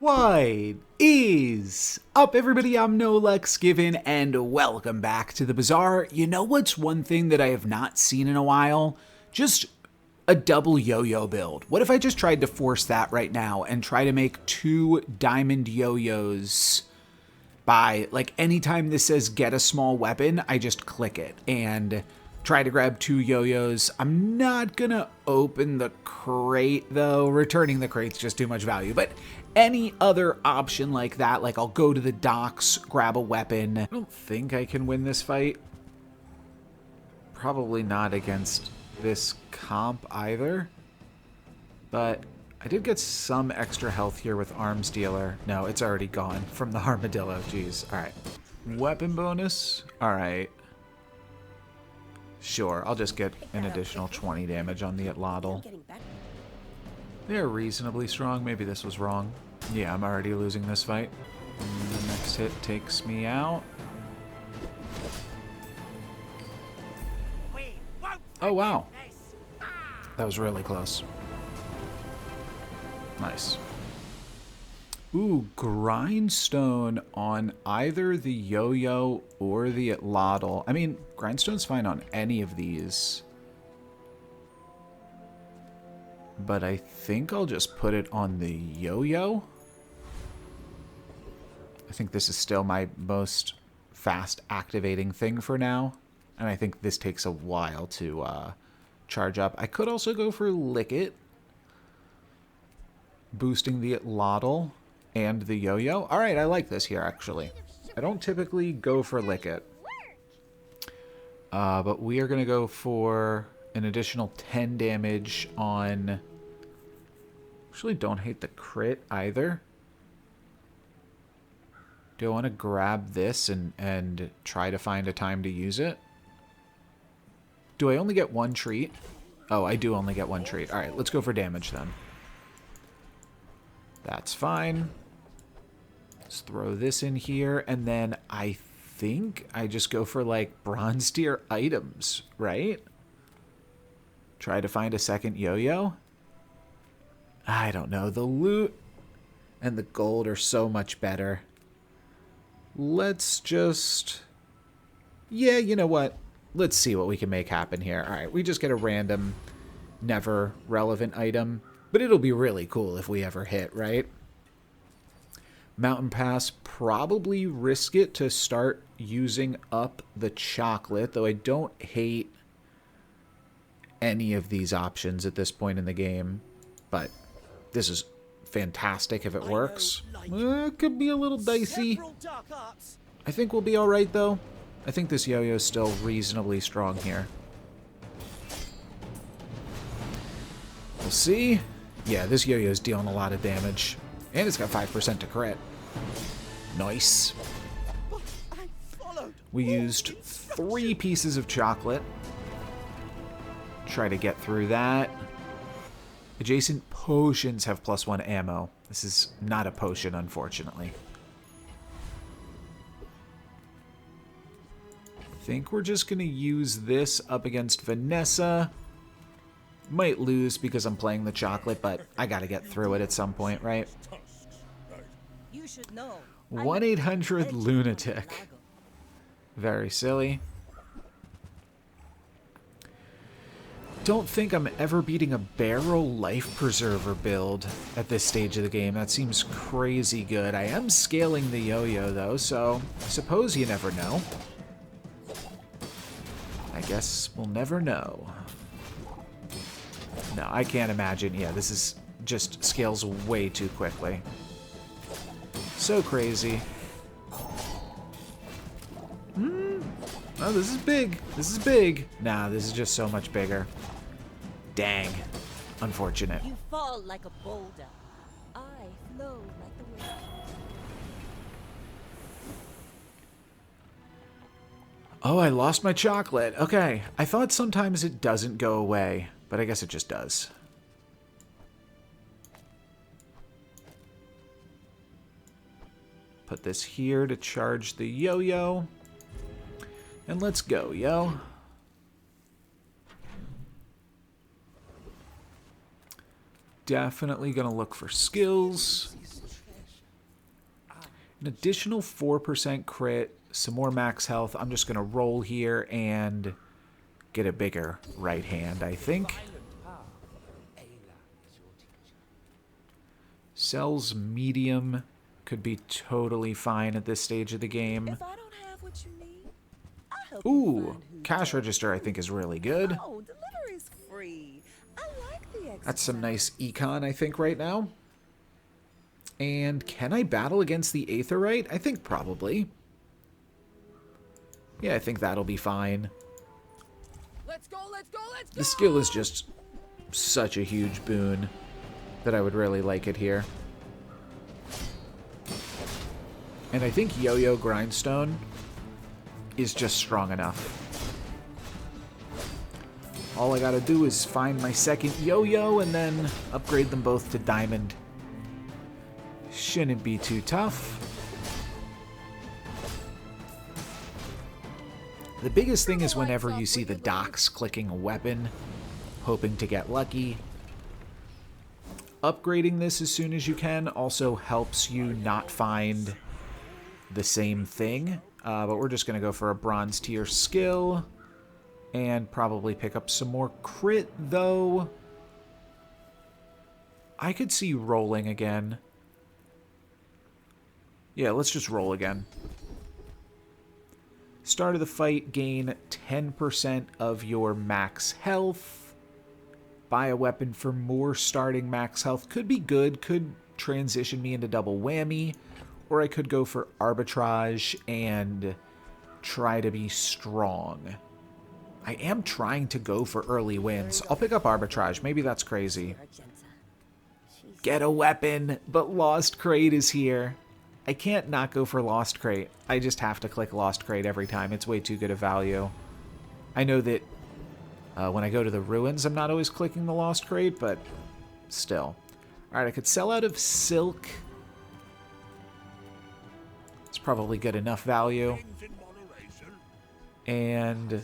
What is up, everybody? I'm NoLucksGiven, and welcome back to the Bazaar. You know what's one thing that I have not seen in a while? Just a double yo-yo build. What if I just tried to force that right now and try to make 2 diamond yo-yos by, like, anytime this says get a small weapon, I just click it and try to grab 2 yo-yos. I'm not gonna open the crate though. Returning the crate's just too much value, but any other option like that, like I'll go to the docks, grab a weapon. I don't think I can win this fight. Probably not against this comp either, but I did get some extra health here with Arms Dealer. No, it's already gone from the Armadillo. Jeez. All right. Weapon bonus. All right. Sure, I'll just get an additional 20 damage on the Atlatl. They're reasonably strong. Maybe this was wrong. Yeah, I'm already losing this fight. And the next hit takes me out. Oh, wow. That was really close. Nice. Ooh, Grindstone on either the Yo-Yo or the Atlatl. I mean, Grindstone's fine on any of these. But I think I'll just put it on the Yo-Yo. I think this is still my most fast activating thing for now. And I think this takes a while to charge up. I could also go for Lick It, boosting the Atlatl and the Yo-Yo. Alright, I like this here, actually. I don't typically go for Lick It. But we are going to go for an additional 10 damage on... Actually, don't hate the crit either. Do I want to grab this and try to find a time to use it? Do I only get 1 treat? Oh, I do only get 1 treat. Alright, let's go for damage then. That's fine. Let's throw this in here, and then I think I just go for, like, bronze tier items, right? Try to find a second yo-yo? I don't know. The loot and the gold are so much better. Let's just... Yeah, you know what? Let's see what we can make happen here. Alright, we just get a random, never relevant item. But it'll be really cool if we ever hit, right? Mountain Pass, probably risk it to start using up the chocolate, though I don't hate any of these options at this point in the game. But this is fantastic if it works. It could be a little dicey. I think we'll be alright, though. I think this yo-yo is still reasonably strong here. We'll see. Yeah, this yo-yo's dealing a lot of damage. And it's got 5% to crit. Nice. We used 3 pieces of chocolate. Try to get through that. Adjacent potions have +1 ammo. This is not a potion, unfortunately. I think we're just going to use this up against Vanessa. Might lose because I'm playing the chocolate, but I gotta get through it at some point, right? 1-800-LUNATIC. Very silly. Don't think I'm ever beating a barrel life preserver build at this stage of the game. That seems crazy good. I am scaling the yo-yo, though, so I suppose you never know. I guess we'll never know. No, I can't imagine. Yeah, this is just scales way too quickly. So crazy. Oh, this is big. This is big. Nah, this is just so much bigger. Dang. Unfortunate. You fall like a boulder. I flow like the wind. Oh, I lost my chocolate. Okay. I thought sometimes it doesn't go away, but I guess it just does. Put this here to charge the yo-yo. And let's go, yo. Definitely gonna look for skills. An additional 4% crit, some more max health. I'm just going to roll here and get a bigger right hand, I think. Cells medium could be totally fine at this stage of the game. If I don't have what you need, I'll help you Ooh, find who cash does. register I think is really good. Oh, delivery's free. I like the extra. That's some nice econ, I think, right now. And can I battle against the Aetherite? I think probably. Yeah, I think that'll be fine. Let's go, let's go, let's go! The skill is just such a huge boon that I would really like it here. And I think Yo-Yo Grindstone is just strong enough. All I gotta do is find my second Yo-Yo and then upgrade them both to Diamond. Shouldn't be too tough. The biggest thing is whenever you see the docks clicking a weapon, hoping to get lucky. Upgrading this as soon as you can also helps you not find the same thing. But we're just going to go for a bronze tier skill and probably pick up some more crit, though. I could see rolling again. Yeah, let's just roll again. Start of the fight, gain 10% of your max health. Buy a weapon for more starting max health. Could be good, could transition me into double whammy. Or I could go for arbitrage and try to be strong. I am trying to go for early wins. I'll pick up arbitrage. Maybe that's crazy. Get a weapon, but Lost Crate is here. I can't not go for Lost Crate. I just have to click Lost Crate every time. It's way too good a value. I know that when I go to the ruins, I'm not always clicking the Lost Crate, but still. Alright, I could sell out of Silk. It's probably good enough value. And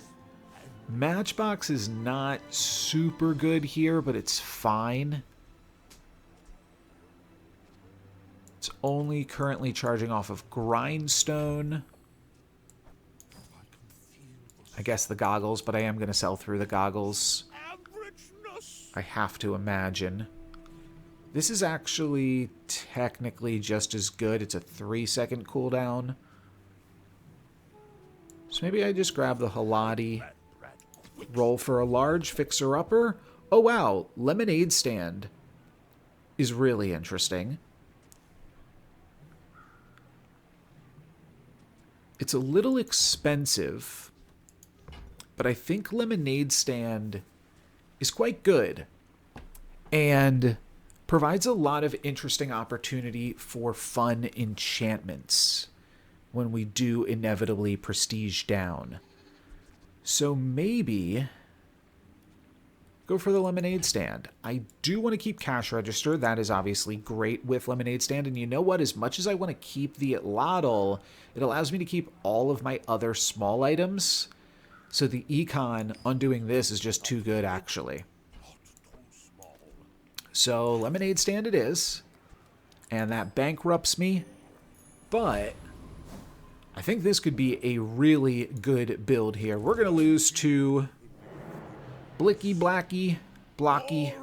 Matchbox is not super good here, but it's fine. It's only currently charging off of Grindstone. I guess the goggles, but I am going to sell through the goggles. I have to imagine. This is actually technically just as good. It's a 3-second cooldown. So maybe I just grab the Halati. Roll for a large fixer-upper. Oh wow, Lemonade Stand is really interesting. It's a little expensive, but I think Lemonade Stand is quite good and provides a lot of interesting opportunity for fun enchantments when we do inevitably prestige down. So maybe go for the Lemonade Stand. I do want to keep cash register. That is obviously great with Lemonade Stand. And you know what? As much as I want to keep the Atlatl, it allows me to keep all of my other small items. So the econ undoing this is just too good, actually. So Lemonade Stand it is. And that bankrupts me. But I think this could be a really good build here. We're going to lose to Blicky, Blacky, Blocky.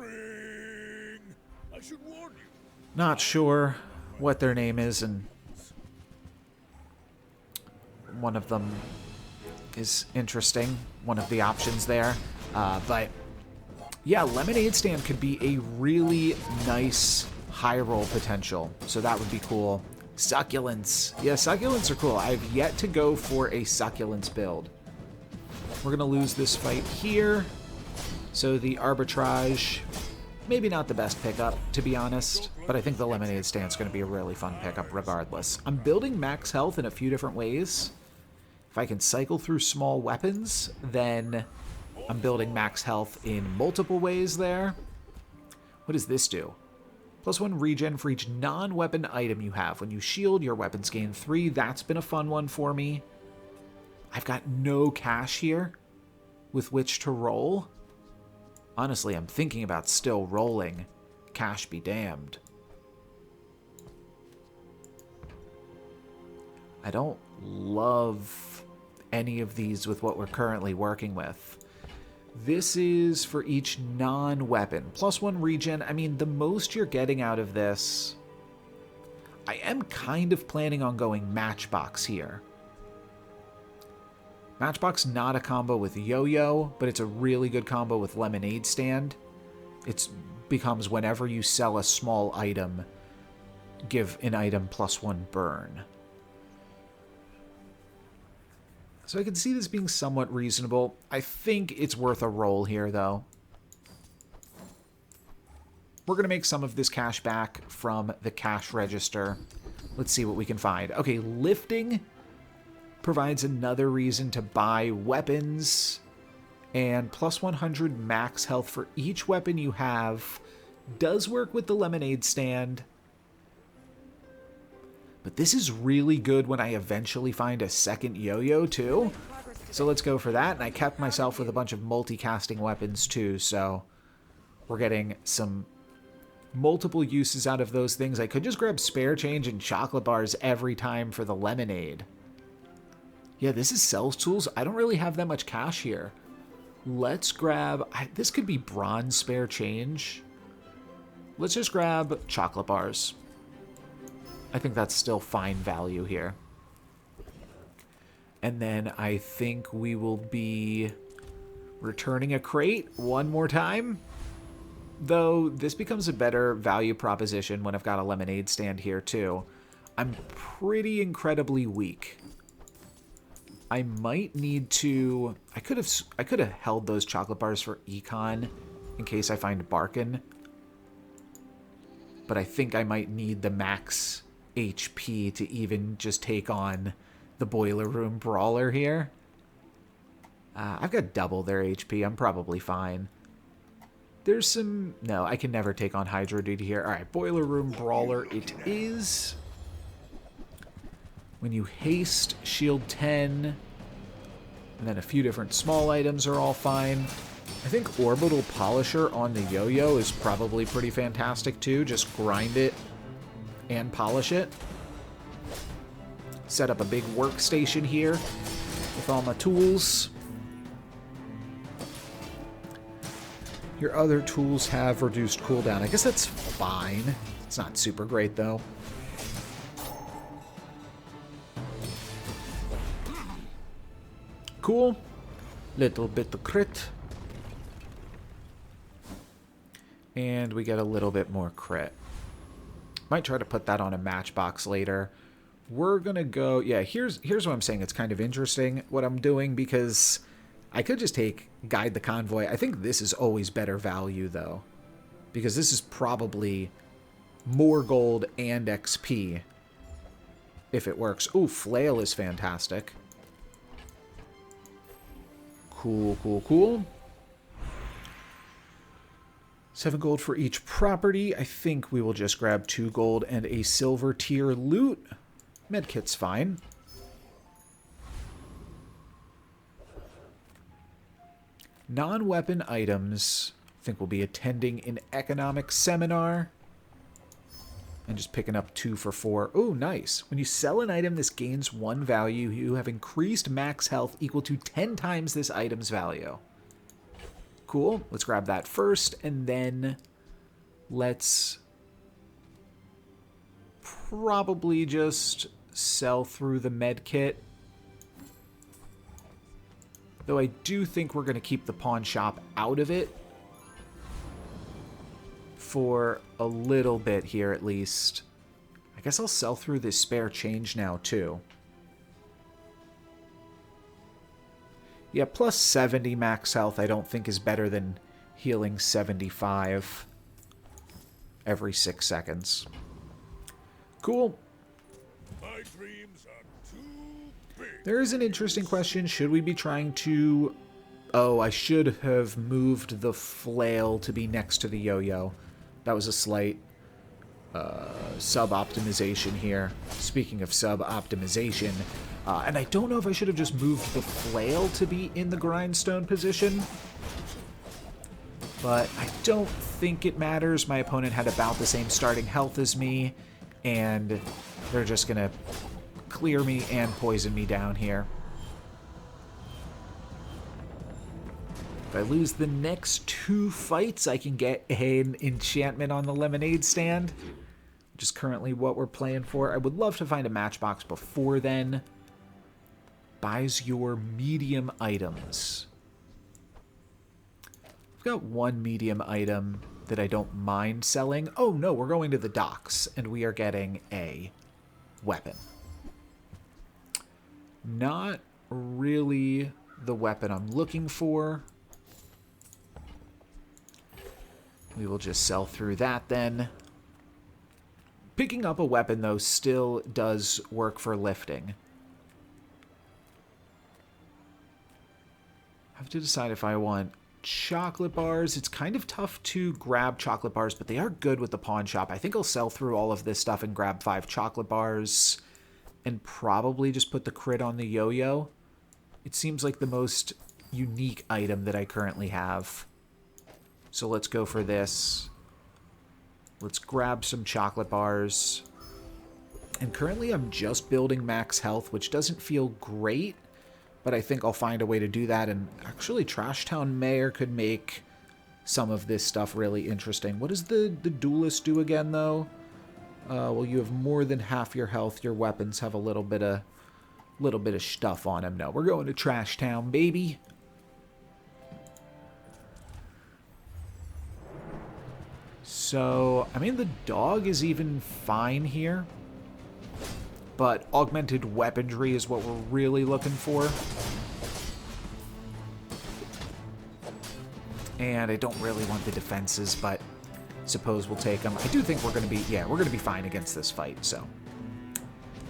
Not sure what their name is, and one of them is interesting. One of the options there. But yeah, Lemonade Stand could be a really nice high roll potential. So that would be cool. Succulents. Yeah, succulents are cool. I've yet to go for a succulents build. We're going to lose this fight here. So the arbitrage, maybe not the best pickup, to be honest. But I think the Lemonade Stand's going to be a really fun pickup regardless. I'm building max health in a few different ways. If I can cycle through small weapons, then I'm building max health in multiple ways there. What does this do? +1 regen for each non-weapon item you have. When you shield, your weapons gain 3. That's been a fun one for me. I've got no cash here with which to roll. Honestly, I'm thinking about still rolling. Cash be damned. I don't love any of these with what we're currently working with. This is for each non-weapon. +1 regen. I mean, the most you're getting out of this... I am kind of planning on going Matchbox here. Matchbox, not a combo with Yo-Yo, but it's a really good combo with Lemonade Stand. It becomes whenever you sell a small item, give an item +1 burn. So I can see this being somewhat reasonable. I think it's worth a roll here, though. We're going to make some of this cash back from the cash register. Let's see what we can find. Okay, lifting provides another reason to buy weapons. And +100 max health for each weapon you have does work with the Lemonade Stand. But this is really good when I eventually find a second yo-yo, too. So let's go for that. And I kept myself with a bunch of multicasting weapons, too. So we're getting some multiple uses out of those things. I could just grab spare change and chocolate bars every time for the lemonade. Yeah, this is sales tools. I don't really have that much cash here. Let's grab... this could be bronze spare change. Let's just grab chocolate bars. I think that's still fine value here. And then I think we will be returning a crate one more time. Though this becomes a better value proposition when I've got a lemonade stand here too. I'm pretty incredibly weak. I might need to... I could have held those chocolate bars for Econ in case I find Barkin. But I think I might need the max HP to even just take on the Boiler Room Brawler here. I've got double their HP. I'm probably fine. There's some... No, I can never take on Hydro Duty here. Alright, Boiler Room Brawler it is. When you haste, shield 10, and then a few different small items are all fine. I think Orbital Polisher on the Yo-Yo is probably pretty fantastic too. Just grind it and polish it. Set up a big workstation here with all my tools. Your other tools have reduced cooldown. I guess that's fine. It's not super great though. Cool. Little bit of crit. And we get a little bit more crit. Might try to put that on a matchbox later. We're gonna go... Yeah, here's what I'm saying. It's kind of interesting what I'm doing because I could just take Guide the Convoy. I think this is always better value though. Because this is probably more gold and XP. If it works. Ooh, Flail is fantastic. Cool, cool, cool. 7 gold for each property. I think we will just grab 2 gold and a silver tier loot. Medkit's fine. Non-weapon items. I think we'll be attending an economics seminar. And just picking up 2 for 4. Oh, nice. When you sell an item, this gains 1 value. You have increased max health equal to 10 times this item's value. Cool. Let's grab that first, and then let's probably just sell through the med kit. Though I do think we're going to keep the pawn shop out of it. For a little bit here at least. I guess I'll sell through this spare change now too. Yeah, plus 70 max health I don't think is better than healing 75 every 6 seconds. Cool. My dreams are too big. There is an interesting question. Should we be trying to... Oh, I should have moved the flail to be next to the yo-yo. That was a slight sub-optimization here. Speaking of sub-optimization, and I don't know if I should have just moved the flail to be in the grindstone position, but I don't think it matters. My opponent had about the same starting health as me, and they're just going to clear me and poison me down here. If I lose the next 2 fights, I can get an enchantment on the lemonade stand, which is currently what we're playing for. I would love to find a matchbox before then. Buys your medium items. I've got 1 medium item that I don't mind selling. Oh no, we're going to the docks, and we are getting a weapon. Not really the weapon I'm looking for. We will just sell through that then. Picking up a weapon, though, still does work for lifting. I have to decide if I want chocolate bars. It's kind of tough to grab chocolate bars, but they are good with the pawn shop. I think I'll sell through all of this stuff and grab 5 chocolate bars and probably just put the crit on the yo-yo. It seems like the most unique item that I currently have. So let's go for this. Let's grab some chocolate bars. And currently I'm just building max health, which doesn't feel great, but I think I'll find a way to do that. And actually, Trash Town Mayor could make some of this stuff really interesting. What does the duelist do again, though? Well, you have more than half your health. Your weapons have a little bit of stuff on them. No, we're going to Trash Town, baby. So, I mean, the dog is even fine here. But augmented weaponry is what we're really looking for. And I don't really want the defenses, but suppose we'll take them. I do think we're going to be, yeah, we're going to be fine against this fight, so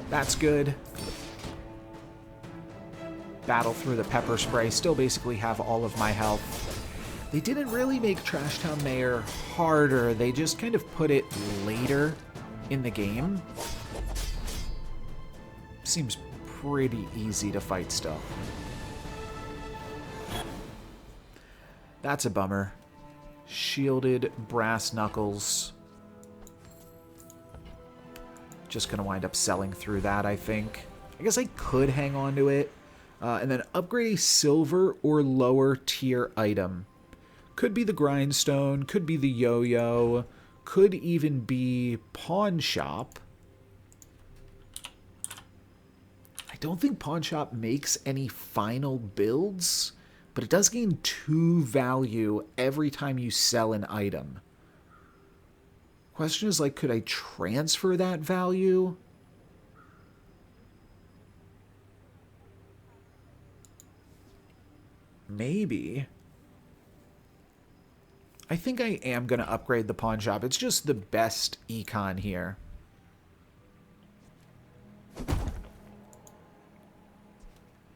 that's good. Battle through the pepper spray. Still basically have all of my health. They didn't really make Trash Town Mayor harder. They just kind of put it later in the game. Seems pretty easy to fight still. That's a bummer. Shielded brass knuckles. Just gonna wind up selling through that, I think. I guess I could hang on to it. And then upgrade a silver or lower tier item. Could be the grindstone, could be the yo-yo, could even be pawn shop. I don't think pawn shop makes any final builds, but it does gain 2 value every time you sell an item. Question is, like, could I transfer that value? Maybe. I think I am going to upgrade the pawn shop. It's just the best econ here.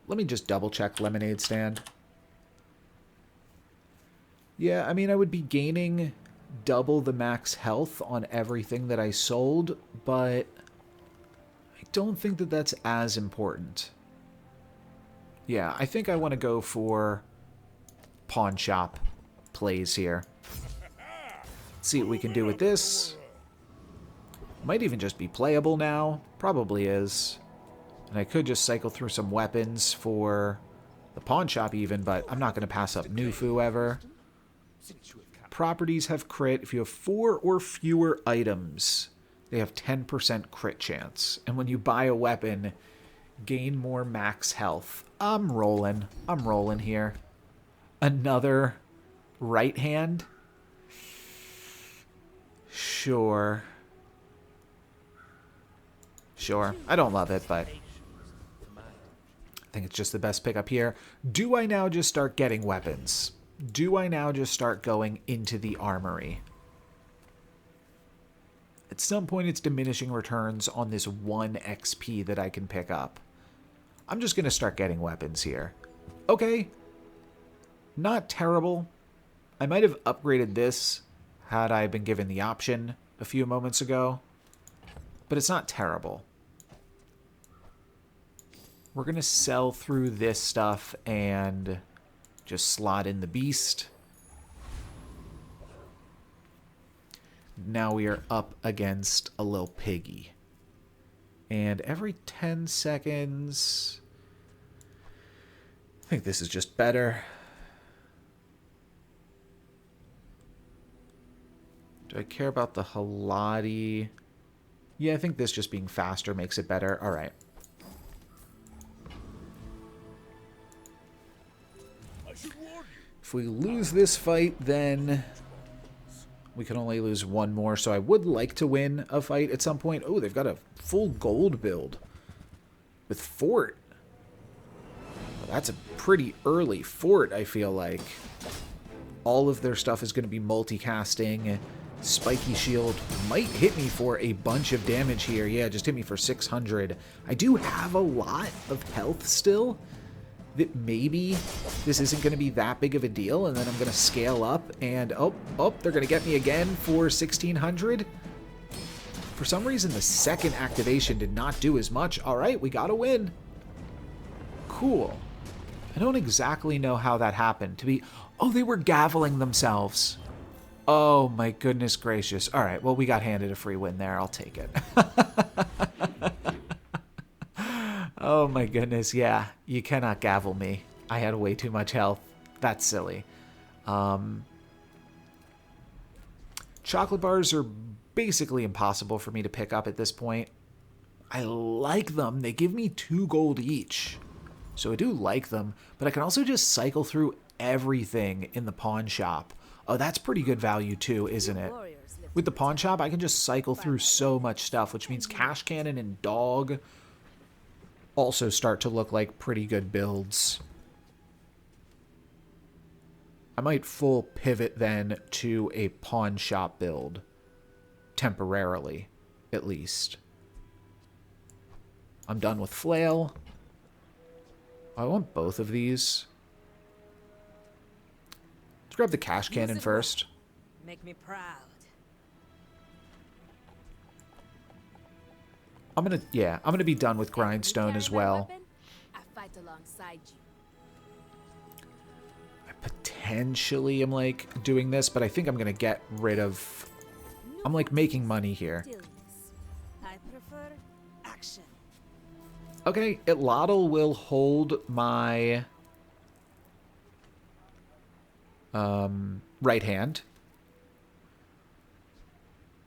Let me just double check lemonade stand. Yeah, I mean, I would be gaining double the max health on everything that I sold, but I don't think that that's as important. Yeah, I think I want to go for pawn shop plays here. Let's see what we can do with this. Might even just be playable now. Probably is. And I could just cycle through some weapons for the pawn shop even, but I'm not going to pass up Nufu ever. Properties have crit. If you have 4 or fewer items, they have 10% crit chance. And when you buy a weapon, gain more max health. I'm rolling. I'm rolling here. Another right hand? Sure. Sure. I don't love it, but I think it's just the best pickup here. Do I now just start getting weapons? Do I now just start going into the armory? At some point, it's diminishing returns on this 1 XP that I can pick up. I'm just going to start getting weapons here. Okay. Not terrible. I might have upgraded this had I been given the option a few moments ago. But it's not terrible. We're going to sell through this stuff and just slot in the beast. Now we are up against a little piggy. And every 10 seconds... I think this is just better. Do I care about the Halati? Yeah, I think this just being faster makes it better. All right. I should warn you. If we lose this fight, then we can only lose one more. So I would like to win a fight at some point. Oh, they've got a full gold build with fort. Well, that's a pretty early fort, I feel like. All of their stuff is going to be multicasting. Spiky shield might hit me for a bunch of damage here. Yeah, just hit me for 600. I do have a lot of health still. That maybe this isn't going to be that big of a deal, and then I'm going to scale up, and oh, they're going to get me again for 1600. For some reason, the second activation did not do as much. All right, we got to win. Cool. I don't exactly know how that happened. Oh, they were gaveling themselves. Oh, my goodness gracious. All right, well, we got handed a free win there. I'll take it. Oh, my goodness. Yeah, you cannot gavel me. I had way too much health. That's silly. Chocolate bars are basically impossible for me to pick up at this point. I like them. They give me 2 gold each. So I do like them, but I can also just cycle through everything in the pawn shop. Oh, that's pretty good value too, isn't it? With the pawn shop, I can just cycle through so much stuff, which means cash cannon and dog also start to look like pretty good builds. I might full pivot then to a pawn shop build. Temporarily, at least. I'm done with flail. I want both of these. Let's grab the cash cannon first. Make me proud. I'm gonna be done with grindstone as well. I fight alongside you. I potentially am like doing this, but I think I'm gonna get rid of. I'm like making money here. I prefer action. Okay, Itlotl will hold my right hand.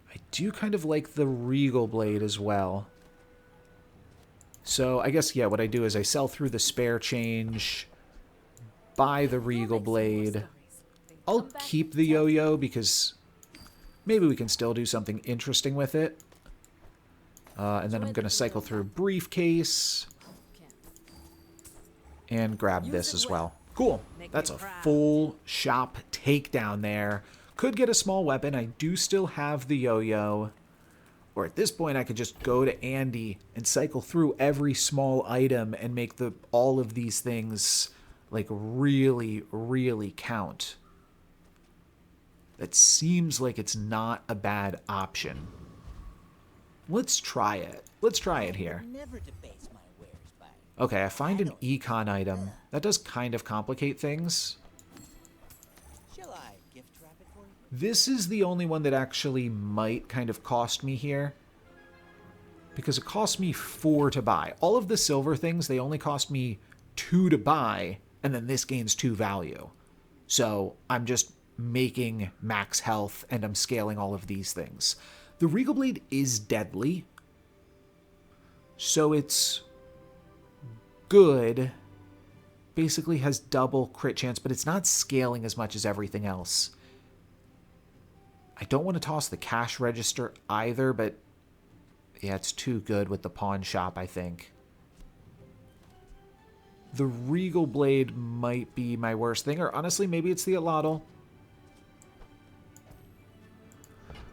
I do kind of like the Regal Blade as well. So I guess, yeah, what I do is I sell through the spare change, buy the Regal Blade. I'll keep the yo-yo because maybe we can still do something interesting with it. And then I'm going to cycle through briefcase and grab this as well. Cool. That's a full shop takedown there. Could get a small weapon. I do still have the yo-yo. Or at this point, I could just go to Andy and cycle through every small item and make all of these things like really, really count. That seems like it's not a bad option. Let's try it. Let's try it here. Okay, I find an econ item. That does kind of complicate things. This is the only one that actually might kind of cost me here. Because it cost me 4 to buy. All of the silver things, they only cost me 2 to buy, and then this gains 2 value. So I'm just making max health, and I'm scaling all of these things. The Regal Blade is deadly. So it's good. Basically has double crit chance, but it's not scaling as much as everything else. I don't want to toss the cash register either, but yeah, it's too good with the pawn shop, I think. The Regal Blade might be my worst thing, or honestly, maybe it's the Itlotl.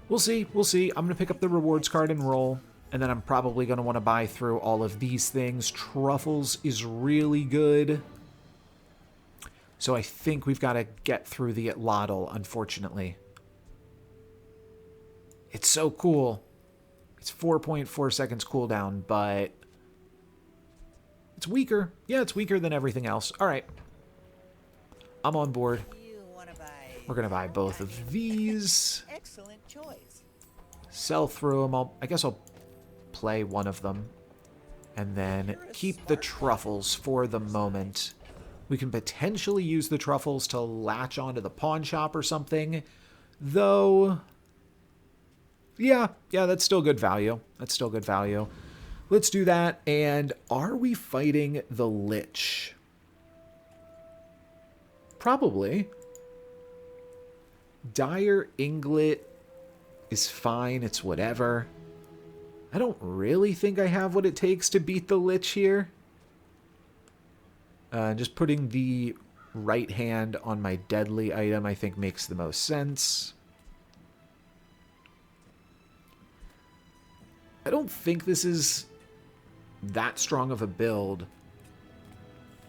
We'll see, we'll see. I'm going to pick up the rewards card and roll, and then I'm probably going to want to buy through all of these things. Truffles is really good. So I think we've got to get through the Itlotl, unfortunately. It's so cool. It's 4.4 seconds cooldown, but it's weaker. Yeah, it's weaker than everything else. All right. I'm on board. We're going to buy both of these. Excellent choice. Sell through them. I guess I'll play one of them. And then keep the truffles for the moment. We can potentially use the truffles to latch onto the pawn shop or something. Though, yeah, that's still good value. That's still good value. Let's do that. And are we fighting the Lich? Probably. Dire Inglet is fine. It's whatever. I don't really think I have what it takes to beat the Lich here. Just putting the right hand on my deadly item I think makes the most sense. I don't think this is that strong of a build,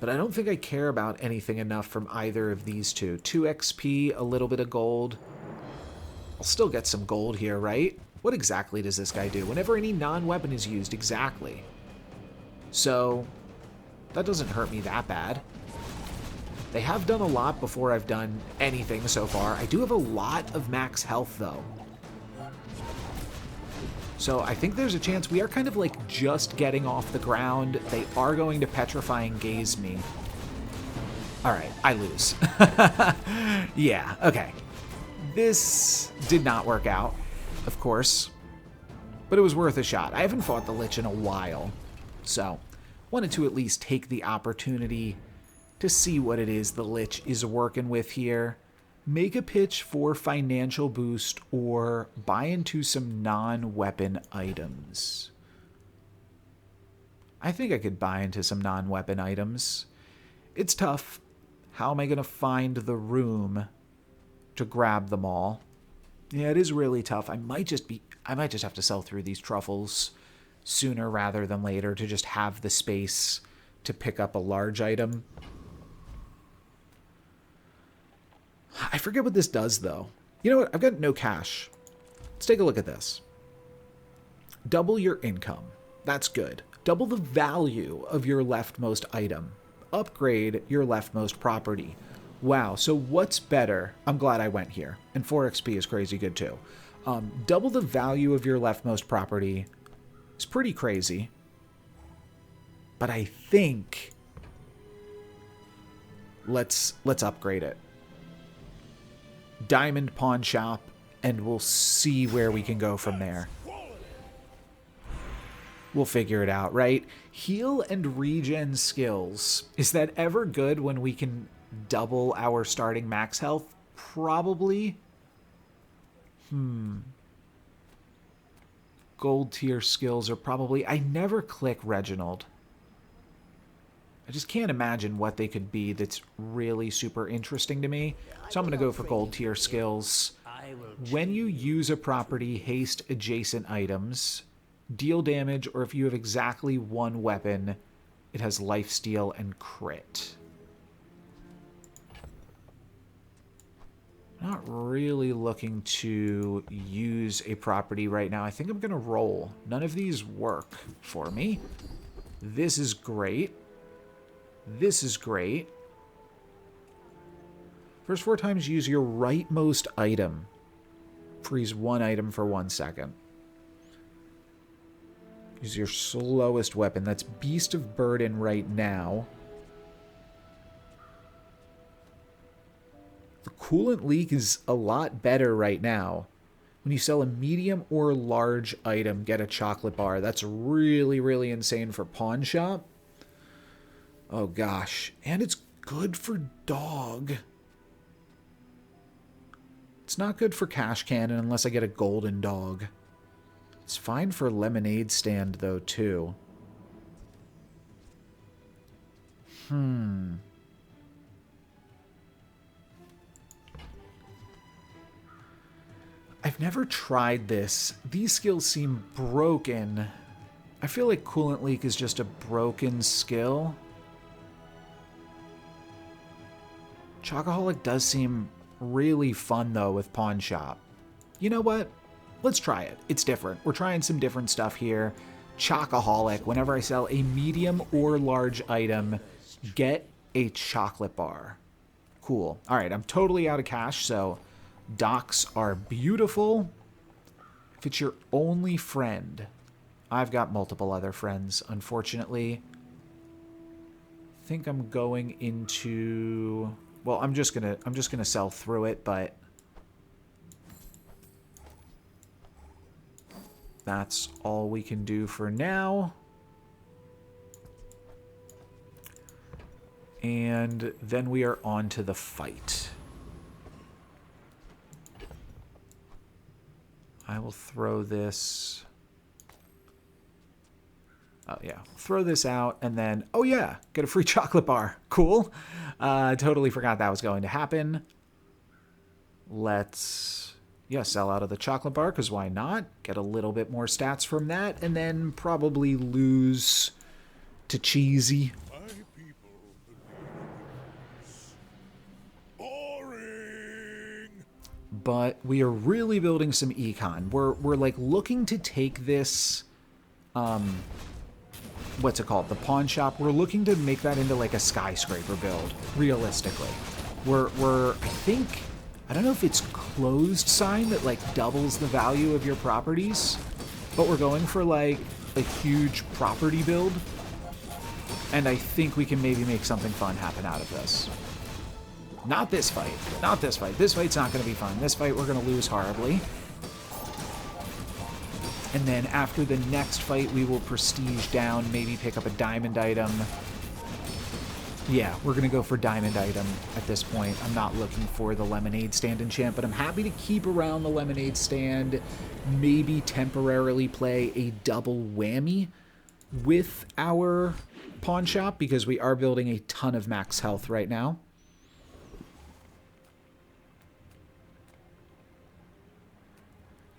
but I don't think I care about anything enough from either of these two. 2 XP, a little bit of gold. I'll still get some gold here, right? What exactly does this guy do? Whenever any non-weapon is used, exactly. So, that doesn't hurt me that bad. They have done a lot before I've done anything so far. I do have a lot of max health, though. So I think there's a chance we are kind of like just getting off the ground. They are going to Petrifying Gaze me. Alright, I lose. Yeah, okay. This did not work out, of course. But it was worth a shot. I haven't fought the Lich in a while. So, wanted to at least take the opportunity to see what it is the Lich is working with here. Make a pitch for financial boost or buy into some non-weapon items. I think I could buy into some non-weapon items. It's tough. How am I going to find the room to grab them all? Yeah, it is really tough. I might just have to sell through these truffles sooner rather than later to just have the space to pick up a large item. I forget what this does, though. You know what? I've got no cash. Let's take a look at this. Double your income. That's good. Double the value of your leftmost item. Upgrade your leftmost property. Wow, so what's better? I'm glad I went here. And 4 XP is crazy good, too. Double the value of your leftmost property is pretty crazy. But I think let's upgrade it. Diamond Pawn Shop, and we'll see where we can go from there. We'll figure it out, right? Heal and regen skills. Is that ever good when we can double our starting max health? Probably. Gold tier skills are probably... I never click Reginald. I just can't imagine what they could be that's really super interesting to me. So I'm going to go for gold tier skills. When you use a property, haste adjacent items, deal damage, or if you have exactly one weapon, it has lifesteal and crit. Not really looking to use a property right now. I think I'm going to roll. None of these work for me. This is great. This is great. First 4 times, use your rightmost item. Freeze 1 item for 1 second. Use your slowest weapon. That's Beast of Burden right now. The coolant leak is a lot better right now. When you sell a medium or large item, get a chocolate bar. That's really, really insane for pawn shop. Oh gosh. And it's good for dog. It's not good for cash cannon unless I get a golden dog. It's fine for lemonade stand though too. I've never tried this. These skills seem broken. I feel like coolant leak is just a broken skill. Chocoholic does seem really fun, though, with Pawn Shop. You know what? Let's try it. It's different. We're trying some different stuff here. Chocoholic. Whenever I sell a medium or large item, get a chocolate bar. Cool. All right, I'm totally out of cash, so docks are beautiful. If it's your only friend, I've got multiple other friends, unfortunately. I think I'm going into... Well, I'm just gonna sell through it, but that's all we can do for now. And then we are on to the fight. I will throw this... Oh, yeah. Throw this out, and then... Oh, yeah! Get a free chocolate bar. Cool. Totally forgot that was going to happen. Let's... Yeah, sell out of the chocolate bar, because why not? Get a little bit more stats from that, and then probably lose to Cheesy. My people believe boring. But we are really building some econ. We're like looking to take this... what's it called? The pawn shop. We're looking to make that into like a skyscraper build, realistically. We're I think, I don't know if it's closed sign that like doubles the value of your properties, but we're going for like a huge property build. And I think we can maybe make something fun happen out of this. Not this fight. Not this fight. This fight's not going to be fun. This fight we're going to lose horribly. And then after the next fight, we will prestige down, maybe pick up a diamond item. Yeah, we're going to go for diamond item at this point. I'm not looking for the lemonade stand enchant, but I'm happy to keep around the lemonade stand, maybe temporarily play a double whammy with our pawn shop, because we are building a ton of max health right now.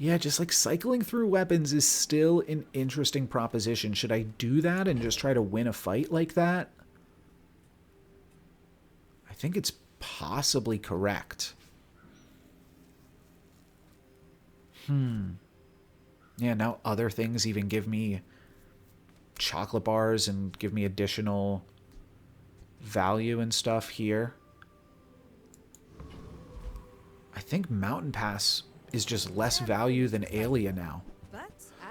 Yeah, just like cycling through weapons is still an interesting proposition. Should I do that and just try to win a fight like that? I think it's possibly correct. Yeah, now other things even give me chocolate bars and give me additional value and stuff here. I think Mountain Pass is just less value than Alia now.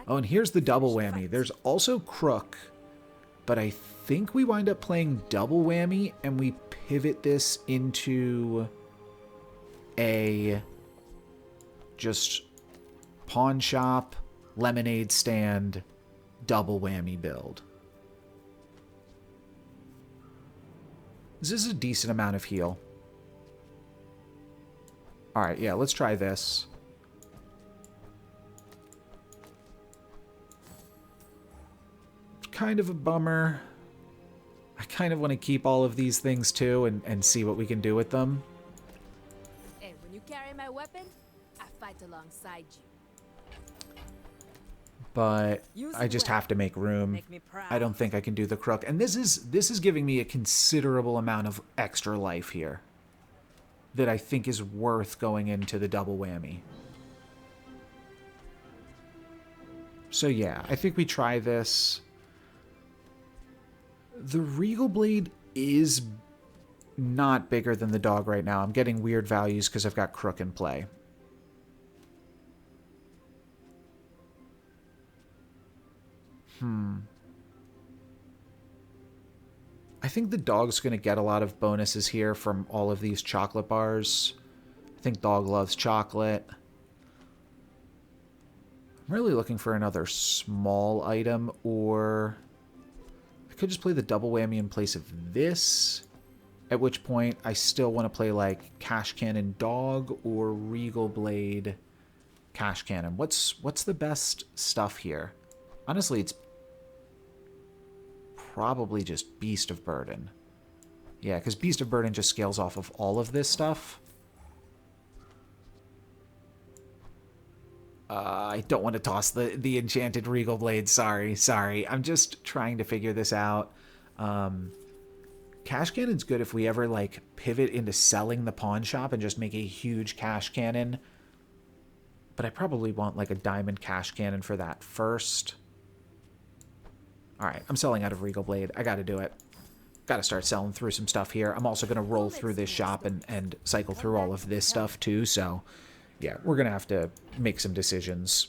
Oh, and here's the double whammy. There's also Crook, but I think we wind up playing double whammy and we pivot this into a just pawn shop, lemonade stand, double whammy build. This is a decent amount of heal. Alright, yeah, let's try this. Kind of a bummer. I kind of want to keep all of these things too and see what we can do with them. And when you carry my weapon, I fight alongside you. But I just have to make room. Make me proud. I don't think I can do the Crook. And this is giving me a considerable amount of extra life here that I think is worth going into the double whammy. So yeah, I think we try this. The Regal Blade is not bigger than the dog right now. I'm getting weird values because I've got Crook in play. I think the dog's going to get a lot of bonuses here from all of these chocolate bars. I think dog loves chocolate. I'm really looking for another small item, or I could just play the double whammy in place of this, at which point I still want to play like Cash Cannon Dog or Regal Blade Cash Cannon. What's the best stuff here? Honestly, it's probably just Beast of Burden. Yeah, because Beast of Burden just scales off of all of this stuff. I don't want to toss the enchanted Regal Blade. Sorry. I'm just trying to figure this out. Cash Cannon's good if we ever like pivot into selling the pawn shop and just make a huge cash cannon. But I probably want like a diamond cash cannon for that first. Alright, I'm selling out of Regal Blade. I gotta do it. Gotta start selling through some stuff here. I'm also gonna roll through this shop and cycle through all of this stuff too, so yeah, we're gonna have to make some decisions.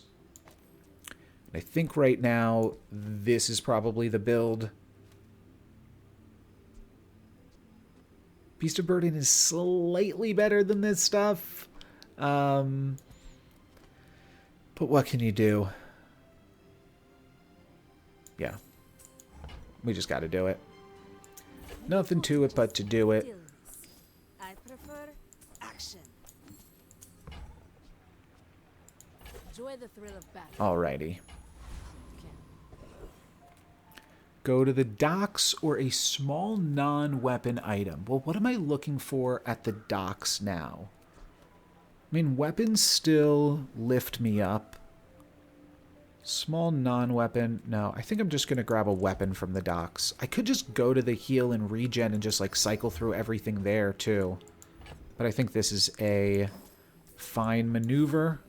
I think right now, this is probably the build. Beast of Burden is slightly better than this stuff. But what can you do? Yeah. We just got to do it. Nothing to it but to do it. I prefer action. Enjoy the thrill of battle. Alrighty. Go to the docks or a small non-weapon item. Well, what am I looking for at the docks now? I mean, weapons still lift me up. Small non-weapon. No, I think I'm just going to grab a weapon from the docks. I could just go to the heal and regen and just like cycle through everything there too. But I think this is a fine maneuver.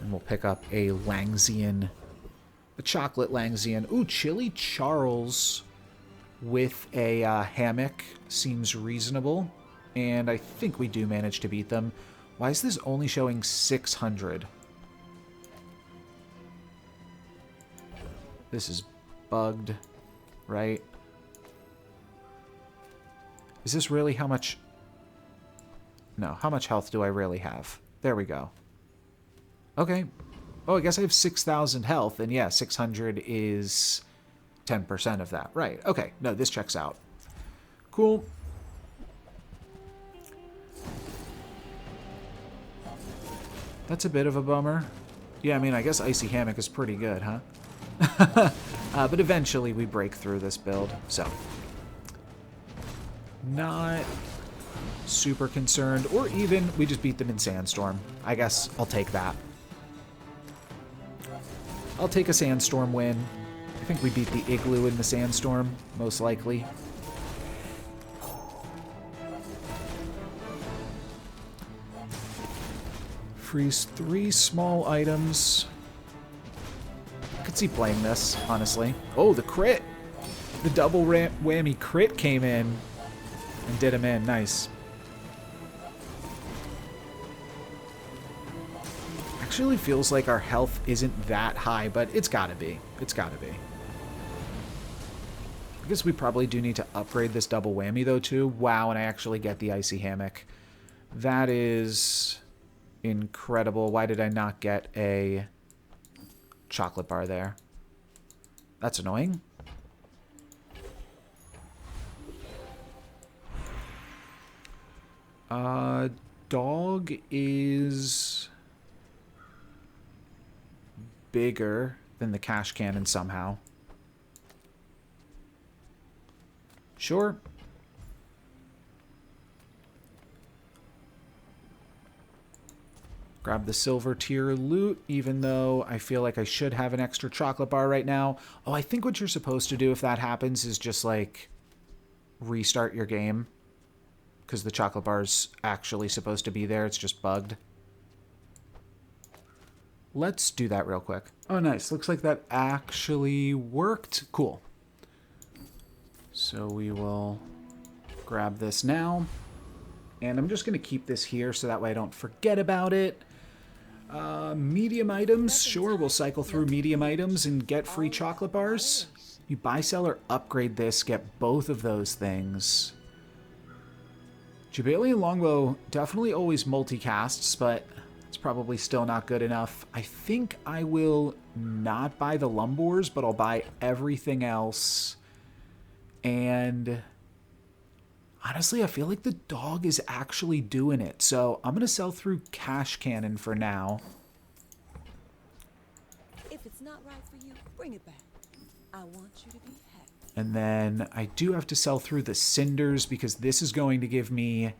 And we'll pick up a Langsian. A chocolate Langsian. Ooh, Chili Charles with a hammock seems reasonable. And I think we do manage to beat them. Why is this only showing 600? This is bugged, right? Is this really how much... No, how much health do I really have? There we go. Okay. Oh, I guess I have 6,000 health, and yeah, 600 is 10% of that. Right, okay. No, this checks out. Cool. That's a bit of a bummer. Yeah, I mean, I guess Icy Hammock is pretty good, huh? But eventually we break through this build, so... Not super concerned, or even we just beat them in Sandstorm. I guess I'll take that. I'll take a Sandstorm win. I think we beat the Igloo in the Sandstorm, most likely. Freeze 3 small items. I could see playing this, honestly. Oh, the crit! The double whammy crit came in and did him in. Nice. Actually feels like our health isn't that high, but it's gotta be. It's gotta be. I guess we probably do need to upgrade this double whammy, though, too. Wow, and I actually get the Icy Hammock. That is incredible. Why did I not get a chocolate bar there? That's annoying. Dog is bigger than the cash cannon somehow. Sure. Grab the silver tier loot, even though I feel like I should have an extra chocolate bar right now. Oh, I think what you're supposed to do if that happens is just, like, restart your game. Because the chocolate bar's actually supposed to be there. It's just bugged. Let's do that real quick. Oh, nice. Looks like that actually worked. Cool. So we will grab this now. And I'm just going to keep this here so that way I don't forget about it. Medium items. Sure, we'll cycle through medium items and get free chocolate bars. You buy, sell, or upgrade this. Get both of those things. Jabalian Longbow definitely always multicasts, but it's probably still not good enough. I think I will not buy the Lumbors, but I'll buy everything else. And honestly, I feel like the dog is actually doing it. So I'm going to sell through Cash Cannon for now. If it's not right for you, bring it back. I want you to be happy. And then I do have to sell through the Cinders because this is going to give me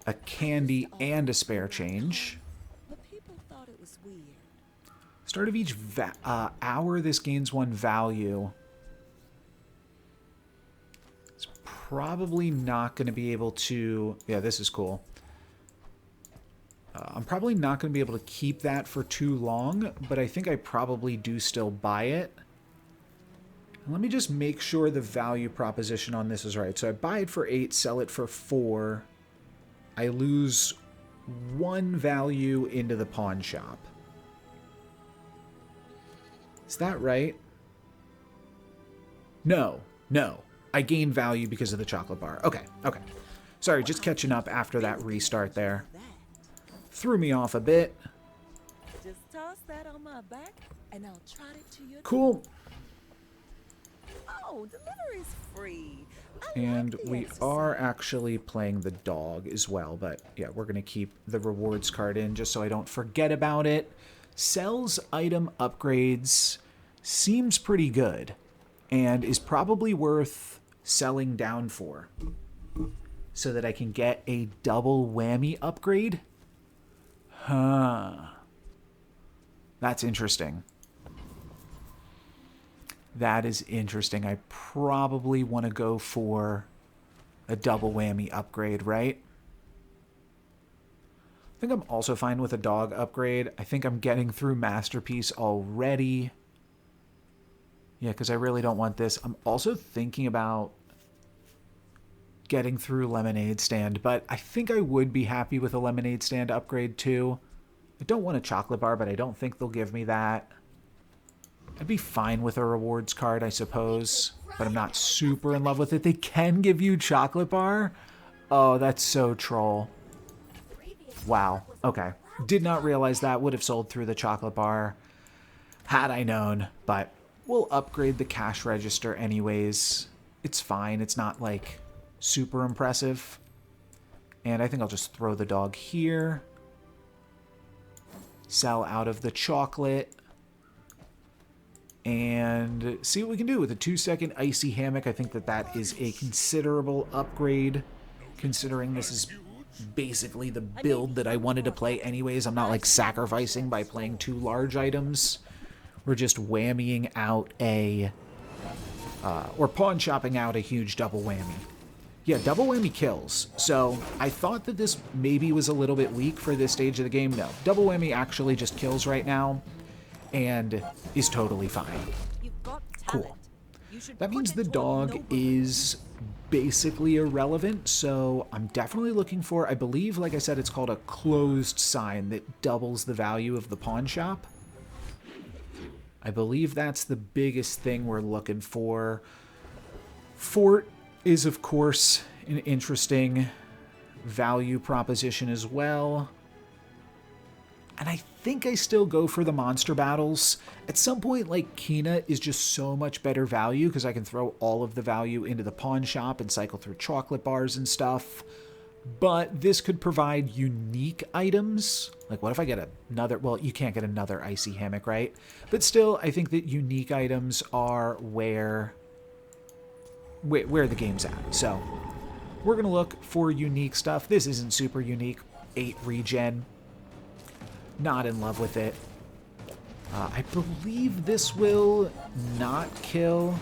a candy and a spare change. But people thought it was weird. Start of each hour, this gains 1 value. It's probably not going to be able to... Yeah, this is cool. I'm probably not going to be able to keep that for too long, but I think I probably do still buy it. Let me just make sure the value proposition on this is right. So I buy it for 8, sell it for 4. I lose 1 value into the pawn shop. Is that right? No, no. I gain value because of the chocolate bar. Okay, okay. Sorry, just catching up after that restart there. Threw me off a bit. Just toss that on my back, and I'll trot it to your Cool. door. Oh, delivery's free. I And like the we exercise. are actually playing the dog as well, but yeah, we're going to keep the rewards card in just so I don't forget about it. Sells item upgrades, seems pretty good, and is probably worth selling down for so that I can get a double whammy upgrade. Huh. That's interesting. That is interesting. I probably want to go for a double whammy upgrade, right? I think I'm also fine with a dog upgrade. I think I'm getting through Masterpiece already. Yeah, because I really don't want this. I'm also thinking about getting through Lemonade Stand, but I think I would be happy with a Lemonade Stand upgrade too. I don't want a chocolate bar, but I don't think they'll give me that. I'd be fine with a rewards card, I suppose, but I'm not super in love with it. They can give you chocolate bar? Oh, that's so troll. Wow. Okay. Did not realize that. Would have sold through the chocolate bar had I known, but we'll upgrade the cash register anyways. It's fine. It's not, like, super impressive. And I think I'll just throw the dog here. Sell out of the chocolate. And see what we can do with a 2-second icy hammock. I think that that is a considerable upgrade, considering this is basically the build that I wanted to play anyways. I'm not like sacrificing by playing 2 large items. We're just whammying out a, or pawn shopping out a huge double whammy. Yeah, double whammy kills. So I thought that this maybe was a little bit weak for this stage of the game. No, double whammy actually just kills right now and is totally fine. You've got Cool. talent. You should That put means it the toward dog noble is basically irrelevant, so I'm definitely looking for, I believe, like I said, it's called a closed sign that doubles the value of the pawn shop. I believe that's the biggest thing we're looking for. Fort is, of course, an interesting value proposition as well. And I think I still go for the monster battles. At some point, like, Kina is just so much better value because I can throw all of the value into the pawn shop and cycle through chocolate bars and stuff. But this could provide unique items. Like, what if I get another... Well, you can't get another icy hammock, right? But still, I think that unique items are where the game's at. So, we're going to look for unique stuff. This isn't super unique. 8 regen. Not in love with it. I believe this will not kill.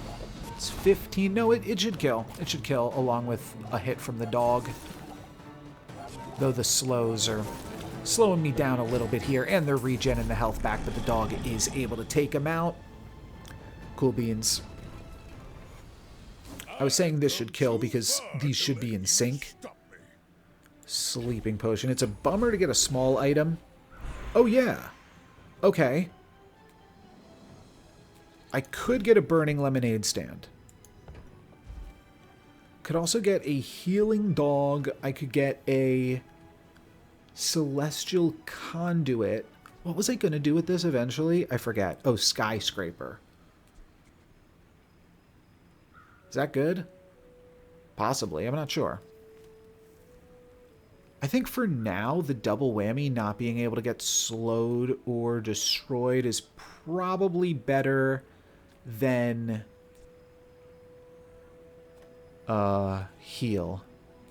It's 15. No, it should kill. It should kill along with a hit from the dog. Though the slows are slowing me down a little bit here. And they're regenning the health back, but the dog is able to take him out. Cool beans. I was saying this should kill because these should be in sync. Sleeping potion. It's a bummer to get a small item. Oh, yeah. Okay. I could get a burning lemonade stand. Could also get a healing dog. I could get a celestial conduit. What was I going to do with this eventually? I forget. Oh, skyscraper. Is that good? Possibly. I'm not sure. I think for now, the double whammy not being able to get slowed or destroyed is probably better than heal.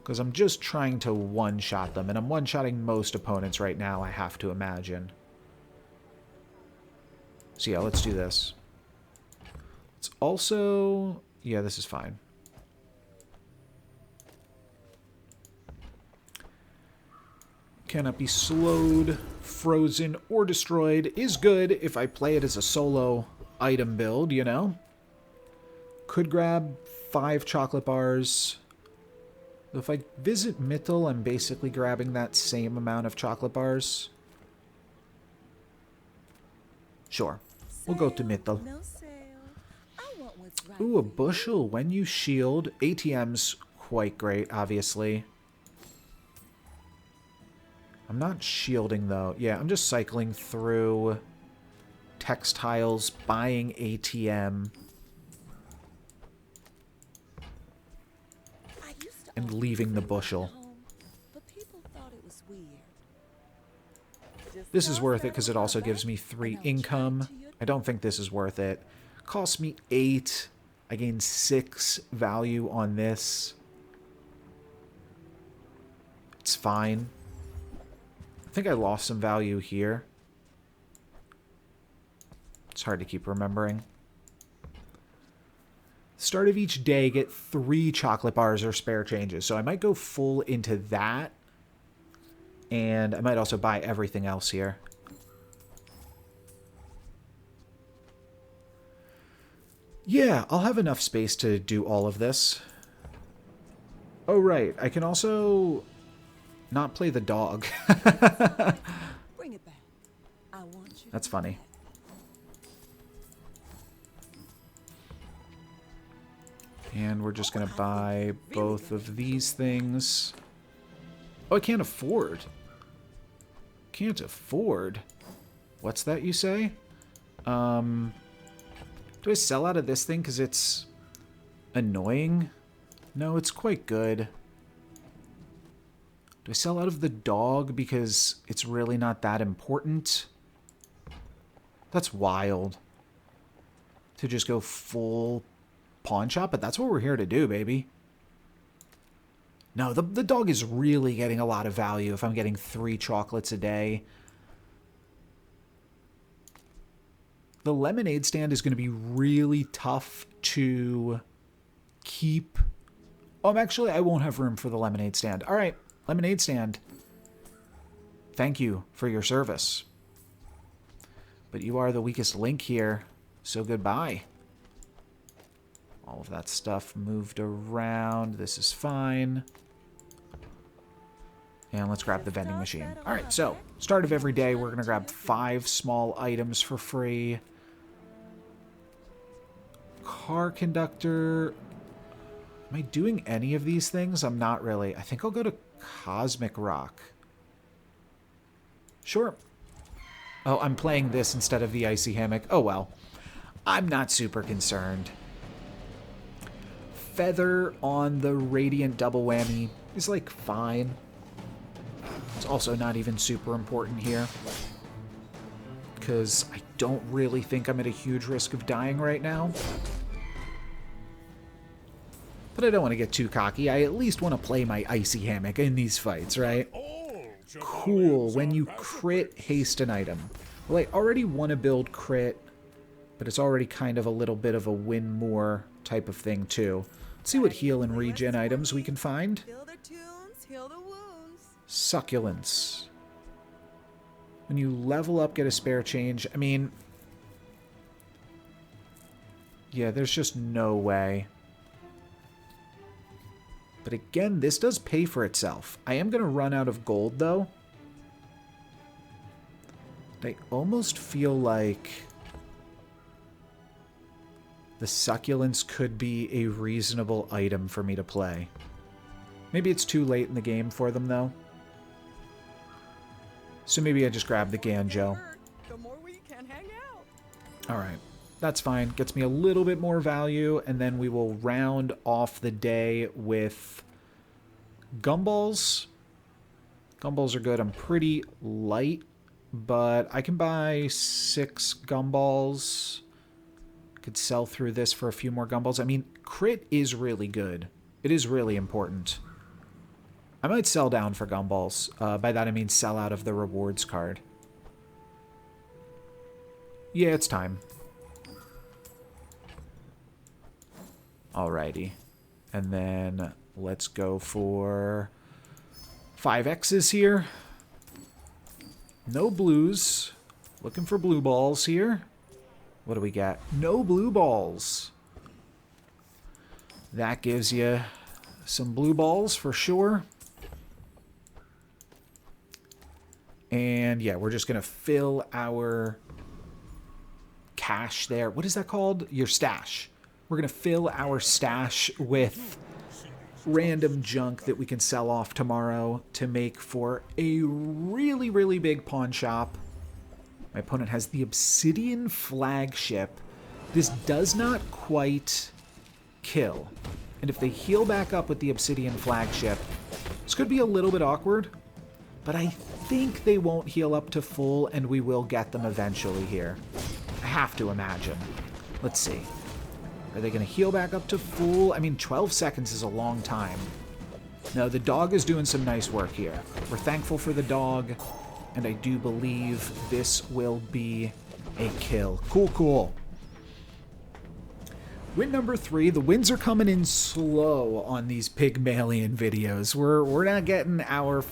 Because I'm just trying to one-shot them, and I'm one-shotting most opponents right now, I have to imagine. So yeah, let's do this. Let's also... Yeah, this is fine. Cannot be slowed, frozen, or destroyed is good if I play it as a solo item build, you know? Could grab 5 chocolate bars. If I visit Mythal, I'm basically grabbing that same amount of chocolate bars. Sure. We'll go to middle. No sale. I want what's right. Ooh, a bushel. When you shield. ATM's quite great, obviously. I'm not shielding, though. Yeah, I'm just cycling through textiles, buying ATM, I used to and always leaving the live bushel. at home, but people thought it was weird. Just This is toss worth it that because it on also my gives back, me and 3 I'll treat income. to your I don't think this is worth it. Costs me 8. I gain 6 value on this. It's fine. I think I lost some value here. It's hard to keep remembering. Start of each day, get 3 chocolate bars or spare changes. So I might go full into that. And I might also buy everything else here. Yeah, I'll have enough space to do all of this. Oh, right. I can also not play the dog. Bring it back. I want you. That's to funny. have And we're just going to buy both of these things. Oh, I can't afford. Can't afford. What's that you say? Do I sell out of this thing because it's annoying? No, it's quite good. Do I sell out of the dog because it's really not that important? That's wild. To just go full pawn shop, but that's what we're here to do, baby. No, the dog is really getting a lot of value if I'm getting 3 chocolates a day. The lemonade stand is going to be really tough to keep. Oh, actually, I won't have room for the lemonade stand. All right, lemonade stand. Thank you for your service. But you are the weakest link here, so goodbye. All of that stuff moved around. This is fine. And let's grab the vending machine. All right, so start of every day, we're going to grab 5 small items for free. Car conductor. Am I doing any of these things? I'm not really. I think I'll go to Cosmic Rock. Sure. Oh, I'm playing this instead of the icy hammock. Oh, well. I'm not super concerned. Feather on the Radiant double whammy is, like, fine. It's also not even super important here. Because I don't really think I'm at a huge risk of dying right now. But I don't want to get too cocky. I at least want to play my icy hammock in these fights, right? Cool. When you crit, haste an item. Well, I already want to build crit, but it's already kind of a little bit of a win more type of thing, too. Let's see what heal and regen items we can find. Fill their tunes, heal the wounds. Succulents. When you level up, get a spare change. I mean, yeah, there's just no way. But again, this does pay for itself. I am going to run out of gold, though. I almost feel like the succulents could be a reasonable item for me to play. Maybe it's too late in the game for them, though. So maybe I just grab the Ganjo. The more we can hang out. Alright, that's fine. Gets me a little bit more value, and then we will round off the day with gumballs. Gumballs are good. I'm pretty light, but I can buy 6 gumballs. Could sell through this for a few more gumballs. I mean, crit is really good. It is really important. I might sell down for gumballs. By that I mean sell out of the rewards card. Yeah, it's time. Alrighty. And then let's go for 5 X's here. No blues. Looking for blue balls here. What do we got? No blue balls. That gives you some blue balls for sure. And yeah, we're just going to fill our cache there. What is that called? Your stash. We're going to fill our stash with random junk that we can sell off tomorrow to make for a really, really big pawn shop. My opponent has the Obsidian Flagship. This does not quite kill. And if they heal back up with the Obsidian Flagship, this could be a little bit awkward, but I think they won't heal up to full, and we will get them eventually here. I have to imagine. Let's see. Are they going to heal back up to full? I mean, 12 seconds is a long time. No, the dog is doing some nice work here. We're thankful for the dog, and I do believe this will be a kill. Cool, cool. Win number 3. The wins are coming in slow on these Pygmalion videos. We're not getting our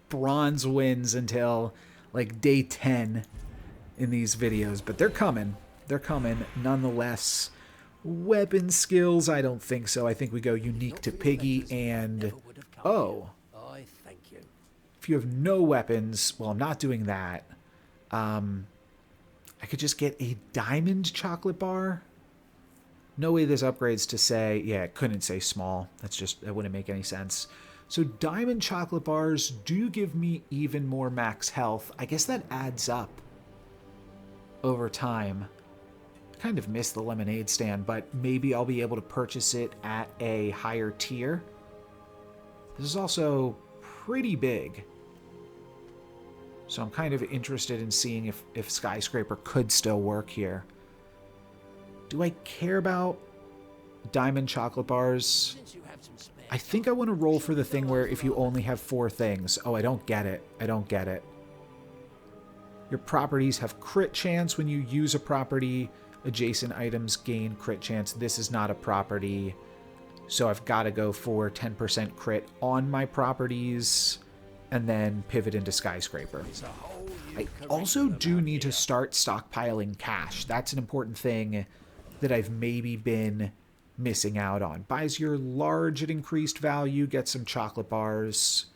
bronze wins until like day 10 in these videos, but they're coming. They're coming nonetheless. Weapon skills, I don't think so. I think we go unique to Piggy and... Oh. If you have no weapons, well, I'm not doing that. I could just get a diamond chocolate bar. No way this upgrades to say... Yeah, it couldn't say small. That wouldn't make any sense. So diamond chocolate bars do give me even more max health. I guess that adds up over time. Kind of missed the lemonade stand, but maybe I'll be able to purchase it at a higher tier. This is also pretty big. So I'm kind of interested in seeing if Skyscraper could still work here. Do I care about diamond chocolate bars? I think I want to roll for the thing where if you only have 4 things. Oh, I don't get it. I don't get it. Your properties have crit chance when you use a property. Adjacent items gain crit chance. This is not a property, so I've got to go for 10% crit on my properties and then pivot into Skyscraper. I also do need to start stockpiling cash. That's an important thing that I've maybe been missing out on. Buys your large at increased value, get some chocolate bars,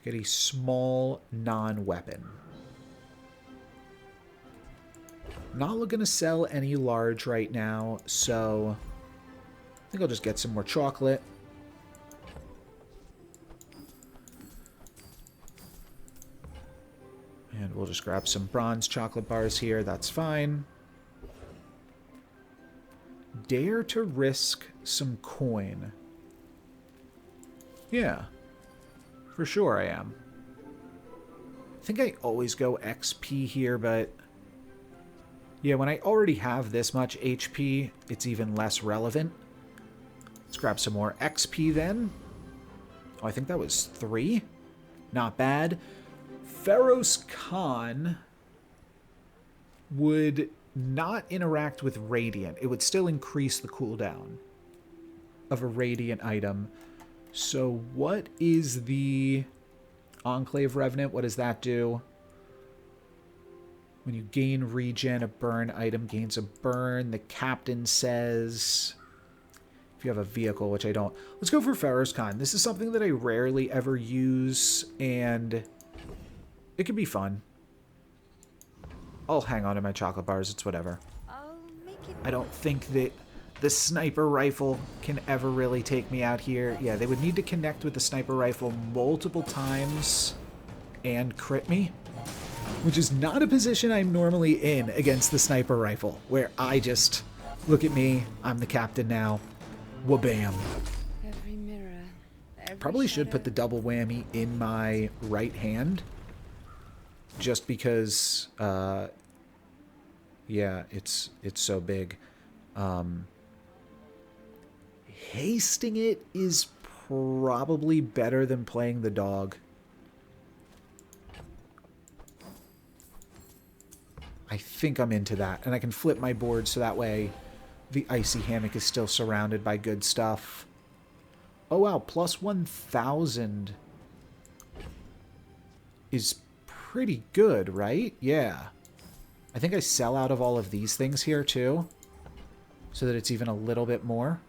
get a small non-weapon. Not looking to sell any large right now, so I think I'll just get some more chocolate. And we'll just grab some bronze chocolate bars here, that's fine. Dare to risk some coin. Yeah, for sure I am. I think I always go XP here, but... yeah, when I already have this much HP, it's even less relevant. Let's grab some more XP then. Oh, I think that was 3. Not bad. Pharaoh's Khan would not interact with Radiant. It would still increase the cooldown of a Radiant item. So what is the Enclave Revenant? What does that do? When you gain regen, a burn item gains a burn. The captain says... if you have a vehicle, which I don't. Let's go for Pharaoh's Khan. This is something that I rarely ever use, and it can be fun. I'll hang on to my chocolate bars. It's whatever. I don't think that the sniper rifle can ever really take me out here. Yeah, they would need to connect with the sniper rifle multiple times and crit me, which is not a position I'm normally in against the sniper rifle, where I just, look at me, I'm the captain now. Wha-bam. Every mirror, Probably should put the double whammy in my right hand, just because, yeah, it's so big. Hasting it is probably better than playing the dog. I think I'm into that. And I can flip my board so that way the icy hammock is still surrounded by good stuff. Oh wow, plus 1,000 is pretty good, right? Yeah. I think I sell out of all of these things here too, so that it's even a little bit more.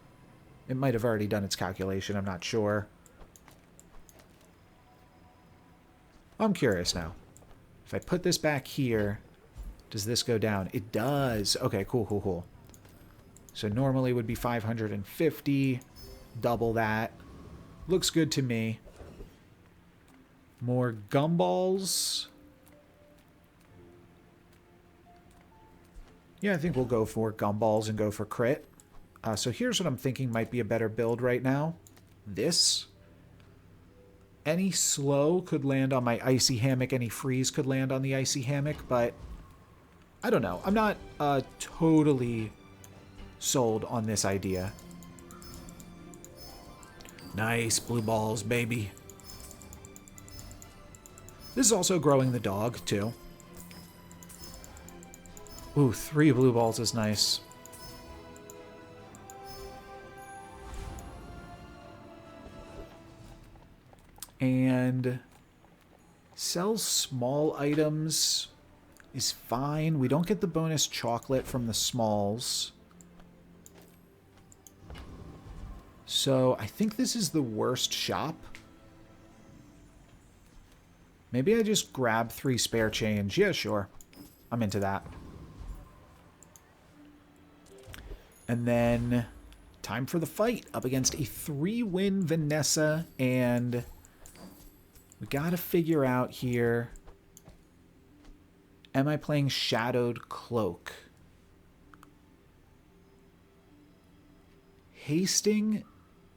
It might have already done its calculation, I'm not sure. I'm curious now. If I put this back here, Does this go down? It does. Okay, cool, cool, cool. So normally would be 550. Double that. Looks good to me. More gumballs. Yeah, I think we'll go for gumballs and go for crit. So here's what I'm thinking might be a better build right now. This. Any slow could land on my icy hammock. Any freeze could land on the icy hammock, but I don't know. I'm not totally sold on this idea. Nice blue balls, baby. This is also growing the dog, too. Ooh, 3 blue balls is nice. And sell small items is fine. We don't get the bonus chocolate from the smalls. So I think this is the worst shop. Maybe I just grab 3 spare change. Yeah, sure. I'm into that. And then time for the fight up against a 3-win Vanessa, and we gotta figure out here, am I playing Shadowed Cloak? Hasting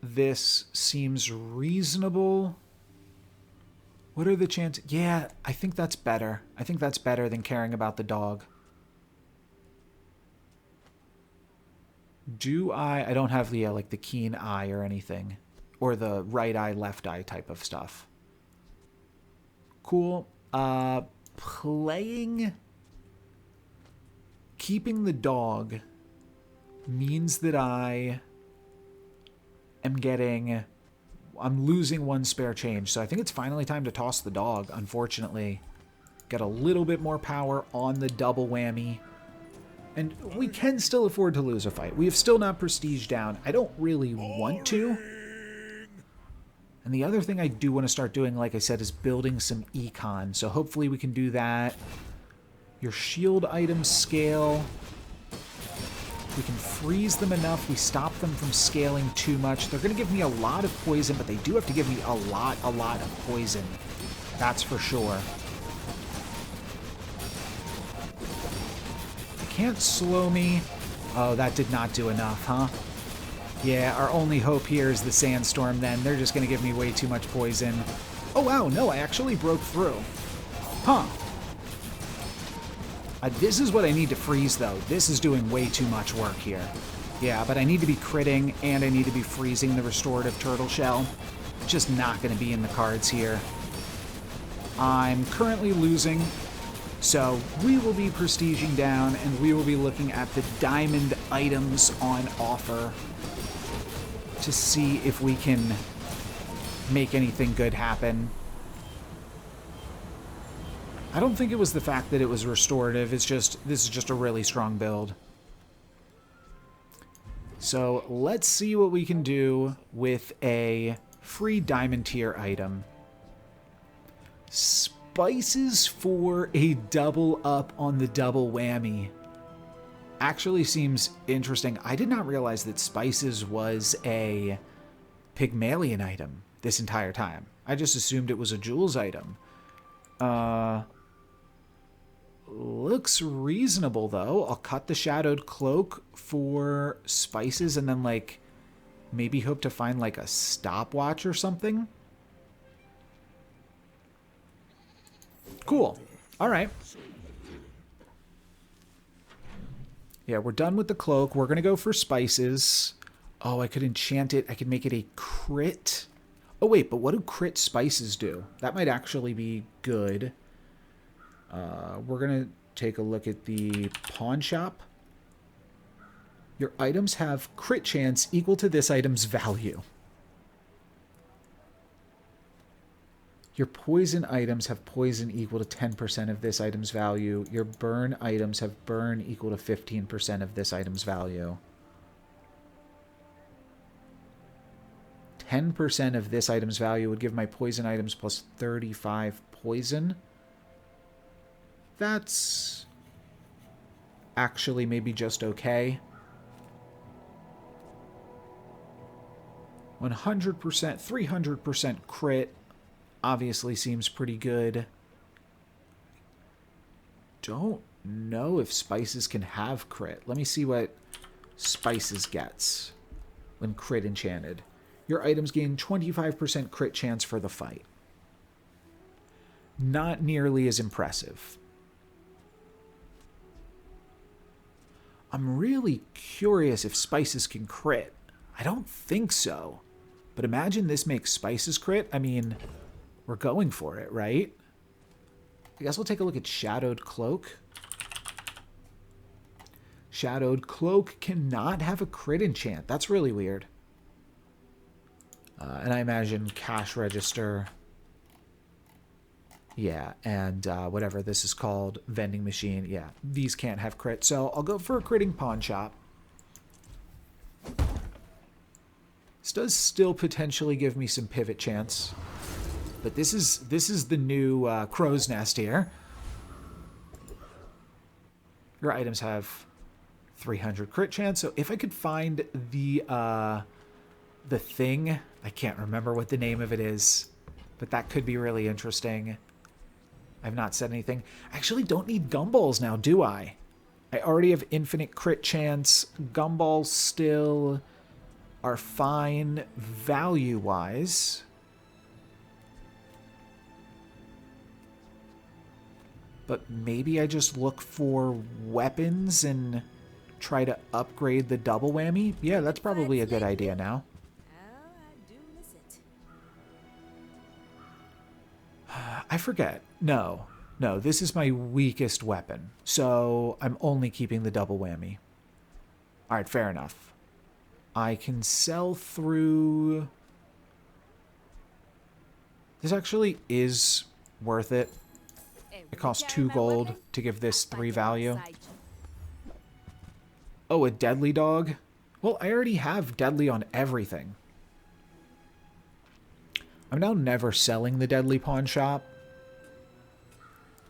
this seems reasonable. What are the chances? Yeah, I think that's better. I think that's better than caring about the dog. Do I don't have the like the keen eye or anything, or the right eye, left eye type of stuff. Cool. Keeping the dog means that I'm losing 1 spare change, so I think it's finally time to toss the dog, unfortunately. Get a little bit more power on the double whammy. And we can still afford to lose a fight. We have still not prestige down. I don't really want to. And the other thing I do want to start doing, like I said, is building some econ. So hopefully we can do that. Your shield items scale. We can freeze them enough. We stop them from scaling too much. They're going to give me a lot of poison, but they do have to give me a lot of poison. That's for sure. Can't slow me. Oh, that did not do enough, huh? Yeah, our only hope here is the sandstorm then. They're just going to give me way too much poison. Oh, wow, no, I actually broke through. Huh. This is what I need to freeze, though. This is doing way too much work here. Yeah, but I need to be critting, and I need to be freezing the restorative turtle shell. Just not going to be in the cards here. I'm currently losing. So we will be prestiging down, and we will be looking at the diamond items on offer to see if we can make anything good happen. I don't think it was the fact that it was restorative. It's just, this is just a really strong build. So let's see what we can do with a free diamond tier item. Spices for a double up on the double whammy. Actually seems interesting. I did not realize that spices was a Pygmalion item this entire time. I just assumed it was a Jules item. Looks reasonable, though. I'll cut the Shadowed Cloak for spices and then, like, maybe hope to find, like, a stopwatch or something. Cool. All right. Yeah, we're done with the cloak. We're going to go for spices. Oh, I could enchant it. I could make it a crit. Oh, wait, but what do crit spices do? That might actually be good. We're going to take a look at the pawn shop. Your items have crit chance equal to this item's value. Your poison items have poison equal to 10% of this item's value. Your burn items have burn equal to 15% of this item's value. 10% of this item's value would give my poison items plus 35 poison. That's actually maybe just okay. 100%, 300% crit obviously seems pretty good. Don't know if spices can have crit. Let me see what spices gets when crit enchanted. Your items gain 25% crit chance for the fight. Not nearly as impressive. I'm really curious if spices can crit. I don't think so. But imagine this makes spices crit. I mean, we're going for it, right? I guess we'll take a look at Shadowed Cloak. Shadowed Cloak cannot have a crit enchant. That's really weird. And I imagine Cash Register. Yeah, and whatever this is called, Vending Machine. Yeah, these can't have crit. So I'll go for a critting Pawn Shop. This does still potentially give me some pivot chance. But this is the new Crow's Nest here. Your items have 300 crit chance. So if I could find the thing, I can't remember what the name of it is, but that could be really interesting. I've not said anything. I actually don't need gumballs now, do I? I already have infinite crit chance. Gumballs still are fine value-wise. But maybe I just look for weapons and try to upgrade the double whammy? Yeah, that's probably a good idea now. Oh, I do miss it. I forget. No, this is my weakest weapon. So I'm only keeping the double whammy. Alright, fair enough. I can sell through... This actually is worth it. It costs 2 gold to give this 3 value. Oh, a deadly dog? Well, I already have deadly on everything. I'm now never selling the deadly pawn shop.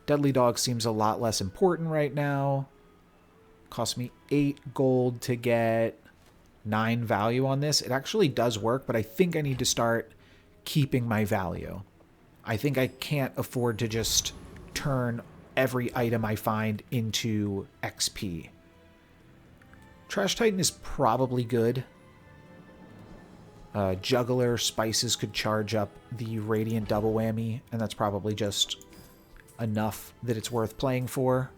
Deadly dog seems a lot less important right now. Cost me 8 gold to get 9 value on this. It actually does work, but I think I need to start keeping my value. I think I can't afford to just turn every item I find into XP. Trash Titan is probably good. Juggler Spices could charge up the Radiant Double Whammy, and that's probably just enough that it's worth playing for.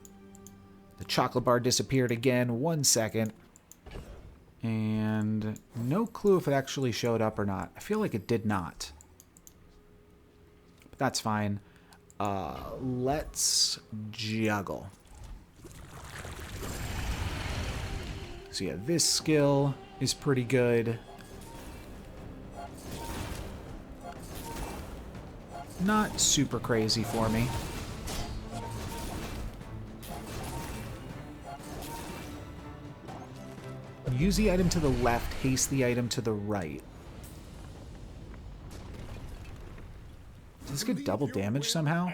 The chocolate bar disappeared again. 1 second. And no clue if it actually showed up or not. I feel like it did not. But that's fine. Let's juggle. So yeah, this skill is pretty good. Not super crazy for me. Use the item to the left, haste the item to the right. Does this get double damage somehow?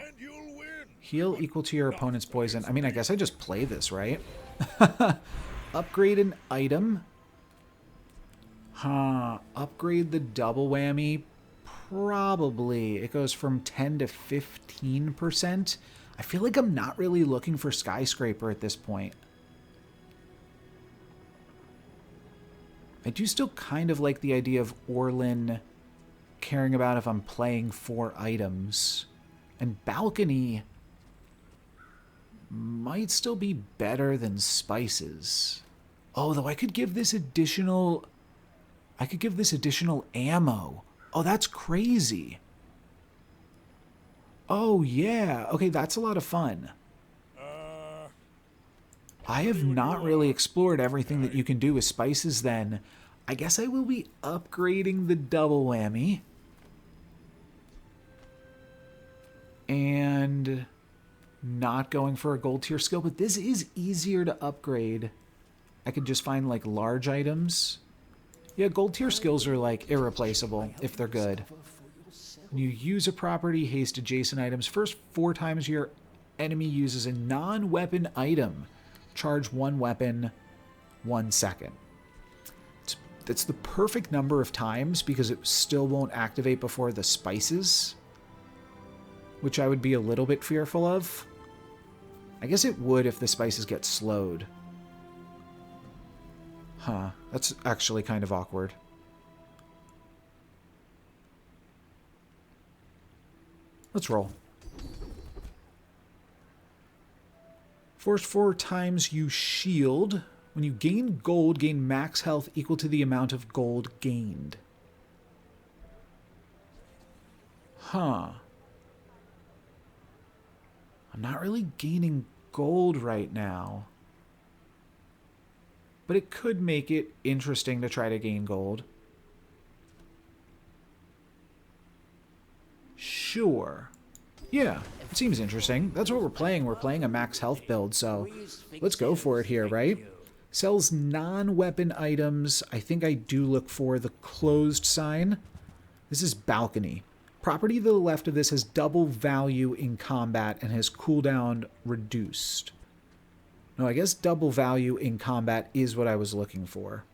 Heal equal to your opponent's poison. I mean, I guess I just play this, right? Upgrade an item. Upgrade the double whammy. Probably. It goes from 10 to 15%. I feel like I'm not really looking for Skyscraper at this point. I do still kind of like the idea of Orlin caring about if I'm playing 4 items. And Balcony might still be better than Spices. Oh, though I could give this additional... I could give this additional ammo. Oh, that's crazy. Oh, yeah. Okay, that's a lot of fun. I have not really explored everything that you can do with spices then. I guess I will be upgrading the double whammy. And not going for a gold tier skill, but this is easier to upgrade. I could just find like large items. Yeah, gold tier skills are like irreplaceable if they're good. When you use a property, haste adjacent items. First 4 times your enemy uses a non-weapon item charge one weapon 1 second. That's the perfect number of times because it still won't activate before the spices, which I would be a little bit fearful of. I guess it would if the spices get slowed. Huh, that's actually kind of awkward. Let's roll. Force 4 times you shield. When you gain gold, gain max health equal to the amount of gold gained. Huh. I'm not really gaining gold right now. But it could make it interesting to try to gain gold. Sure. Yeah, it seems interesting. That's what we're playing. We're playing a max health build, so let's go for it here, right? Sells non-weapon items. I think I do look for the closed sign. This is balcony. Property to the left of this has double value in combat and has cooldown reduced. No, I guess double value in combat is what I was looking for.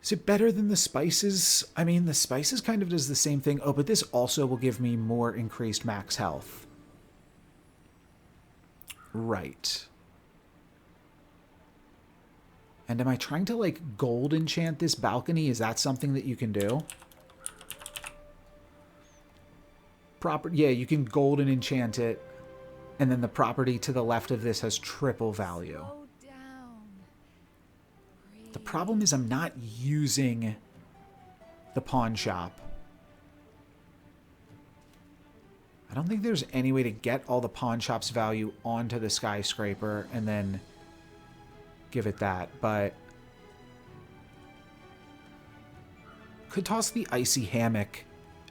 Is it better than the spices? I mean, the spices kind of does the same thing. Oh, but this also will give me more increased max health. Right. And am I trying to, like, gold enchant this balcony? Is that something that you can do? Yeah, you can golden enchant it. And then the property to the left of this has triple value. The problem is I'm not using the pawn shop. I don't think there's any way to get all the pawn shop's value onto the skyscraper and then give it that, but could toss the icy hammock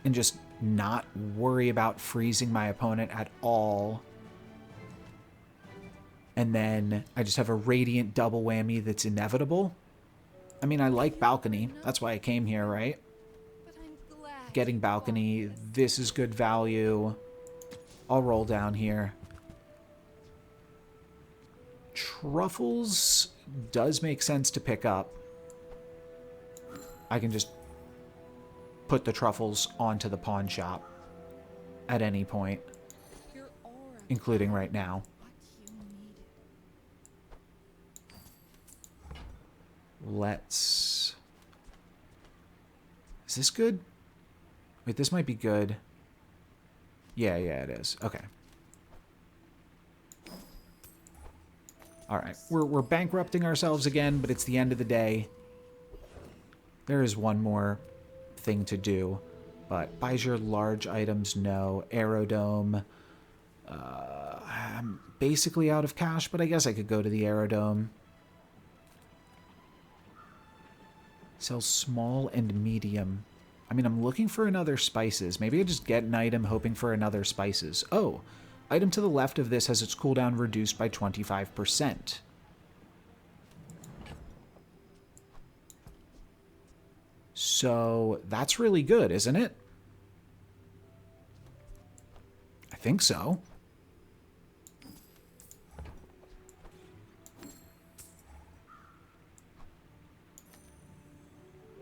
and just not worry about freezing my opponent at all. And then I just have a radiant double whammy that's inevitable. I mean, I like balcony. That's why I came here, right? Getting balcony. This is good value. I'll roll down here. Truffles does make sense to pick up. I can just put the truffles onto the pawn shop at any point, including right now. Let's... Is this good? Wait, this might be good. Yeah, it is. Okay. Alright, we're bankrupting ourselves again, but it's the end of the day. There is one more thing to do, but buys your large items, no. Aerodome. I'm basically out of cash, but I guess I could go to the Aerodome. Sells small and medium. I mean, I'm looking for another spices. Maybe I just get an item hoping for another spices. Oh, item to the left of this has its cooldown reduced by 25%. So that's really good, isn't it? I think so.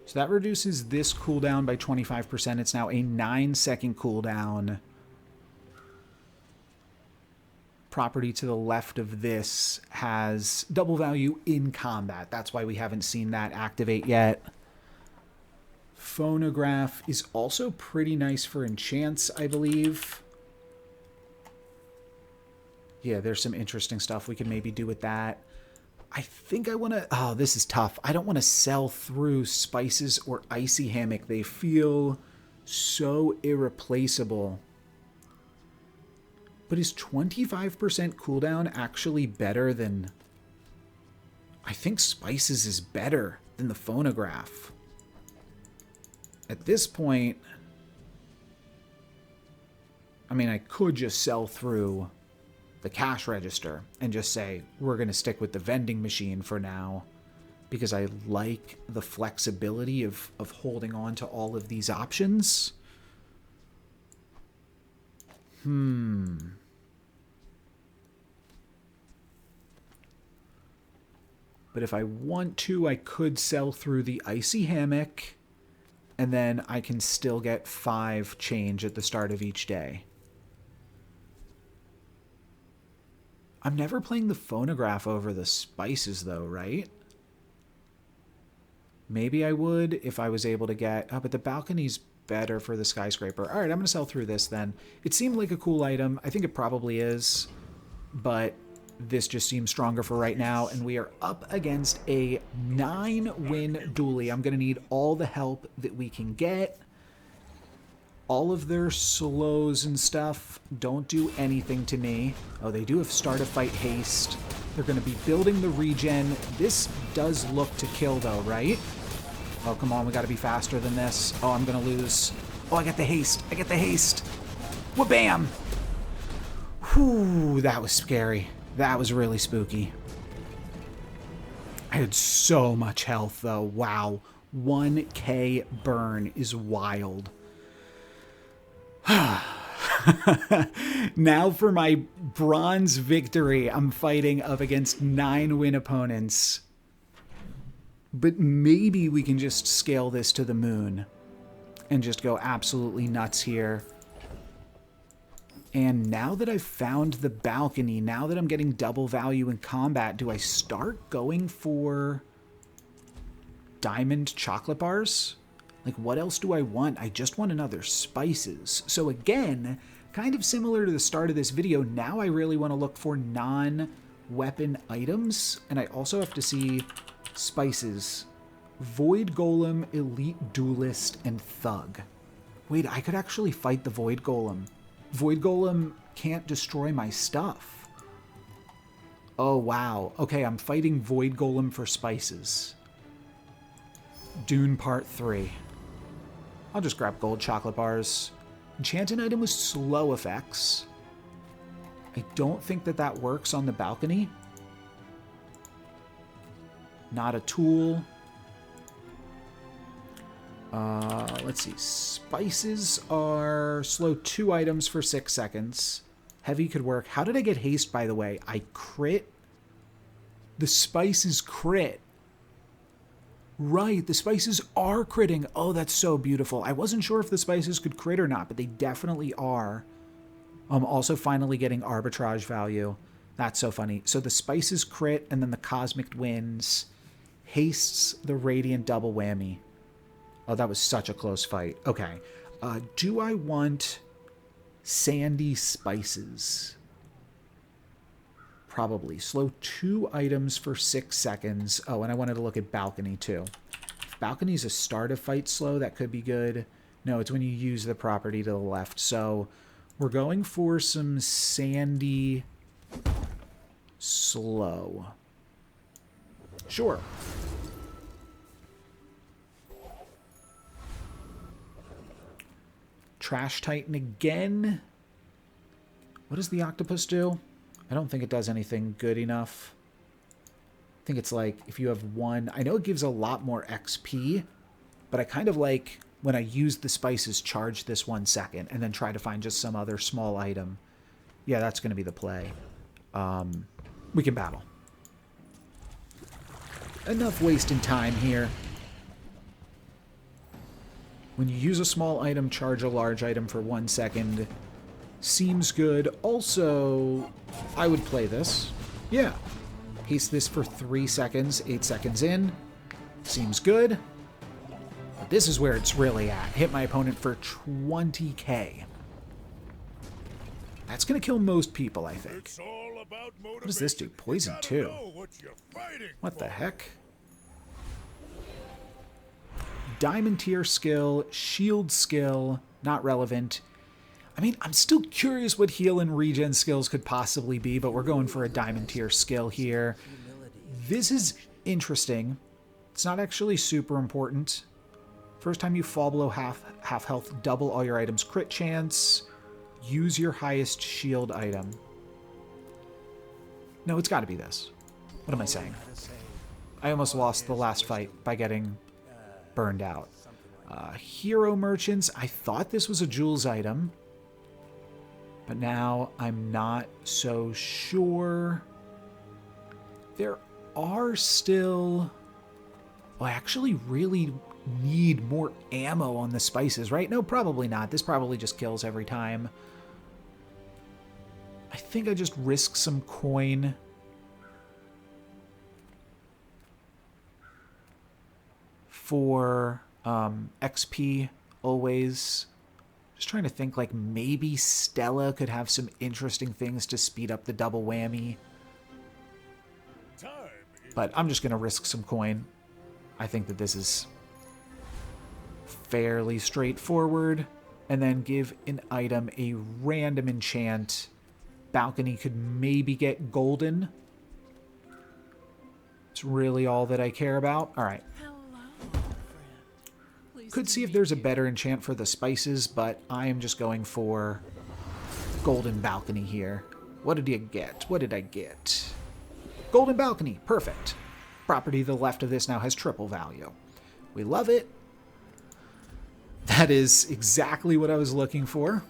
So that reduces this cooldown by 25%. It's now a 9-second cooldown. Property to the left of this has double value in combat. That's why we haven't seen that activate yet. Phonograph is also pretty nice for enchants, I believe. Yeah, there's some interesting stuff we can maybe do with that. I think I want to... Oh, this is tough. I don't want to sell through spices or icy hammock. They feel so irreplaceable. But is 25% cooldown actually better than... I think spices is better than the phonograph. At this point... I mean, I could just sell through the cash register and just say, we're going to stick with the vending machine for now, because I like the flexibility of holding on to all of these options. But if I want to, I could sell through the icy hammock, and then I can still get 5 change at the start of each day. I'm never playing the phonograph over the spices, though, right? Maybe I would if I was able to get... Oh, but the balcony's better for the skyscraper. All right, I'm going to sell through this then. It seemed like a cool item. I think it probably is, but this just seems stronger for right now, and we are up against a 9-win dually. I'm going to need all the help that we can get. All of their slows and stuff don't do anything to me. Oh, they do have start a fight haste. They're going to be building the regen. This does look to kill, though, right? Oh, come on. We got to be faster than this. Oh, I'm going to lose. Oh, I got the haste. I get the haste. Wha-bam! Whew, that was scary. That was really spooky. I had so much health, though. Wow. 1k burn is wild. Now for my bronze victory. I'm fighting up against 9-win opponents. But maybe we can just scale this to the moon and just go absolutely nuts here. And now that I've found the balcony, now that I'm getting double value in combat, do I start going for diamond chocolate bars? Like, what else do I want? I just want another spices. So again, kind of similar to the start of this video, now I really want to look for non-weapon items. And I also have to see spices. Void Golem, Elite Duelist, and Thug. Wait, I could actually fight the Void Golem. Void Golem can't destroy my stuff. Oh, wow. Okay, I'm fighting Void Golem for spices. Dune Part 3. I'll just grab gold chocolate bars. Enchanted item with slow effects. I don't think that that works on the balcony. Not a tool. Let's see. Spices are slow 2 items for 6 seconds. Heavy could work. How did I get haste, by the way? I crit. The spices crit. Right, the spices are critting. Oh, that's so beautiful. I wasn't sure if the spices could crit or not, but they definitely are. I'm also finally getting arbitrage value. That's so funny. So the spices crit, and then the cosmic wins. Hastes the radiant double whammy. Oh, that was such a close fight. Okay. Do I want sandy spices? Probably. Slow 2 items for 6 seconds. Oh, and I wanted to look at balcony too. If balcony's a start of fight slow, that could be good. No, it's when you use the property to the left. So we're going for some sandy slow. Sure. Trash Titan again. What does the octopus do? I don't think it does anything good enough. I think it's like if you have 1... I know it gives a lot more XP, but I kind of like when I use the spices, charge this 1 second, and then try to find just some other small item. Yeah, that's going to be the play. We can battle. Enough wasting time here. When you use a small item, charge a large item for 1 second. Seems good. Also, I would play this. Yeah. Haste this for 3 seconds, 8 seconds in. Seems good. But this is where it's really at. Hit my opponent for 20k. That's going to kill most people, I think. It's all about motivation. What does this do? Poison You gotta 2. know what you're fighting What the for. heck? Diamond tier skill, shield skill, not relevant. I mean, I'm still curious what heal and regen skills could possibly be, but we're going for a diamond tier skill here. This is interesting. It's not actually super important. First time you fall below half health, double all your items' crit chance. Use your highest shield item. No, it's got to be this. What am I saying? I almost lost the last fight by getting burned out. Hero merchants. I thought this was a Jules item. But now I'm not so sure. There are still... Oh, I actually really need more ammo on the spices, right? No, probably not. This probably just kills every time. I think I just risk some coin. For XP, always. Just trying to think, like, maybe Stella could have some interesting things to speed up the double whammy. But I'm just going to risk some coin. I think that this is fairly straightforward. And then give an item a random enchant. Balcony could maybe get golden. It's really all that I care about. All right. Could see if there's a better enchant for the spices, but I am just going for golden balcony here. What did you get? What did I get? Golden balcony. Perfect. Property to the left of this now has triple value. We love it. That is exactly what I was looking for.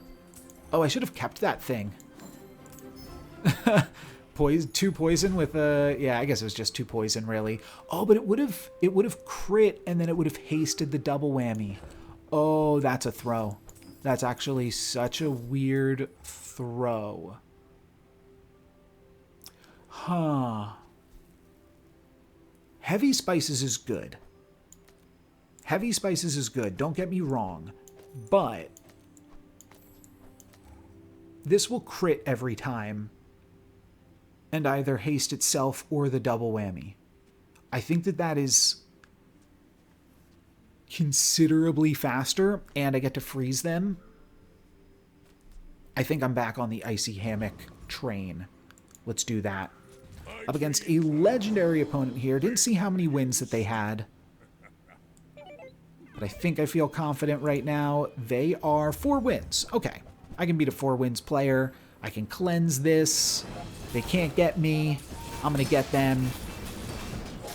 Oh, I should have kept that thing. Two poison with a... Yeah, I guess it was just 2 poison, really. Oh, but it would have crit, and then it would have hasted the double whammy. Oh, that's a throw. That's actually such a weird throw. Huh. Heavy spices is good. Heavy spices is good, don't get me wrong. But this will crit every time. And either haste itself or the double whammy. I think that that is considerably faster, and I get to freeze them. I think I'm back on the icy hammock train. Let's do that. Up against a legendary opponent here. Didn't see how many wins that they had. But I think I feel confident right now. They are 4 wins. Okay. I can beat a 4 wins player. I can cleanse this. They can't get me. I'm going to get them.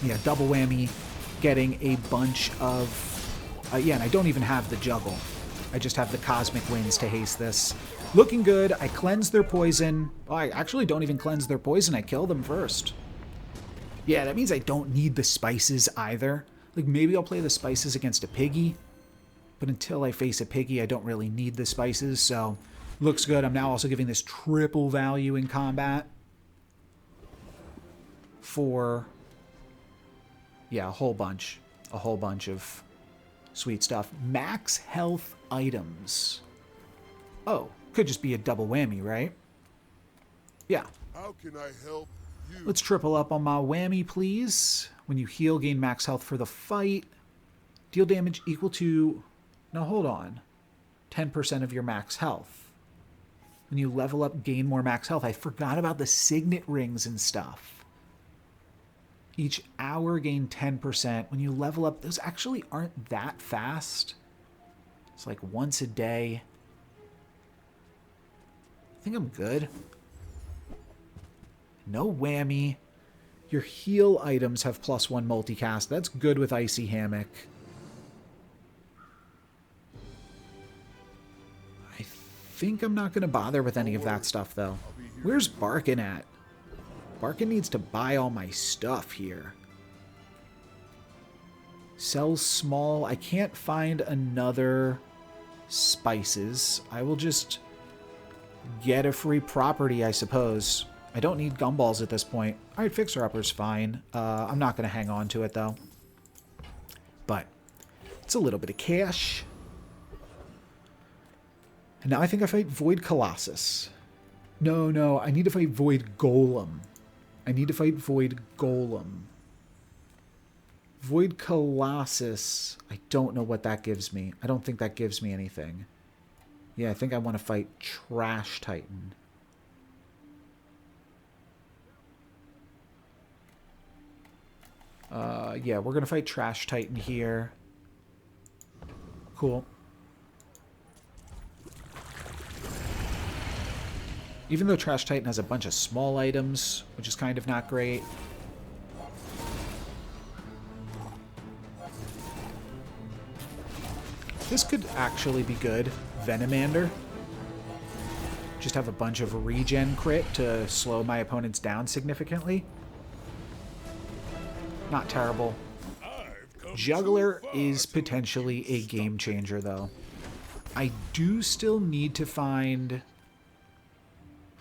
Yeah, double whammy. Getting a bunch of... yeah, and I don't even have the juggle. I just have the cosmic winds to haste this. Looking good. I cleanse their poison. Oh, I actually don't even cleanse their poison. I kill them first. Yeah, that means I don't need the spices either. Like, maybe I'll play the spices against a piggy. But until I face a piggy, I don't really need the spices, so... Looks good. I'm now also giving this triple value in combat. For... Yeah, a whole bunch. A whole bunch of sweet stuff. Max health items. Oh, could just be a double whammy, right? Yeah. How can I help you? Let's triple up on my whammy, please. When you heal, gain max health for the fight. Deal damage equal to... Now, hold on. 10% of your max health. When you level up, gain more max health. I forgot about the signet rings and stuff. Each hour, gain 10%. When you level up, those actually aren't that fast. It's like once a day. I think I'm good. No whammy. Your heal items have +1 multicast. That's good with Icy Hammock. I think I'm not going to bother with any of that stuff, though. Where's Barkin at? Barkin needs to buy all my stuff here. Sells small. I can't find another spices. I will just get a free property, I suppose. I don't need gumballs at this point. All right, fixer-upper's fine. I'm not going to hang on to it, though. But it's a little bit of cash. And now I think I fight Void Colossus. No, I need to fight Void Golem. I need to fight Void Golem. Void Colossus, I don't know what that gives me. I don't think that gives me anything. Yeah, I think I want to fight Trash Titan. Yeah, we're going to fight Trash Titan here. Cool. Even though Trash Titan has a bunch of small items, which is kind of not great. This could actually be good. Venomander. Just have a bunch of regen crit to slow my opponents down significantly. Not terrible. I've come Juggler too far is to potentially a stop game changer, though. I do still need to find...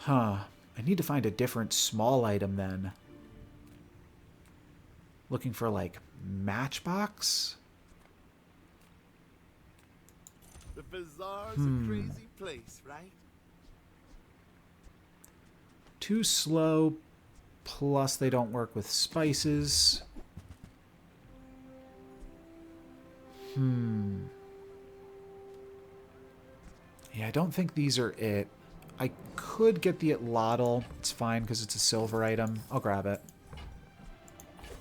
I need to find a different small item then. Looking for, like, matchbox? The Bazaar's a crazy place, right? Too slow, plus they don't work with spices. Yeah, I don't think these are it. I could get the Atlatl. It's fine because it's a silver item. I'll grab it.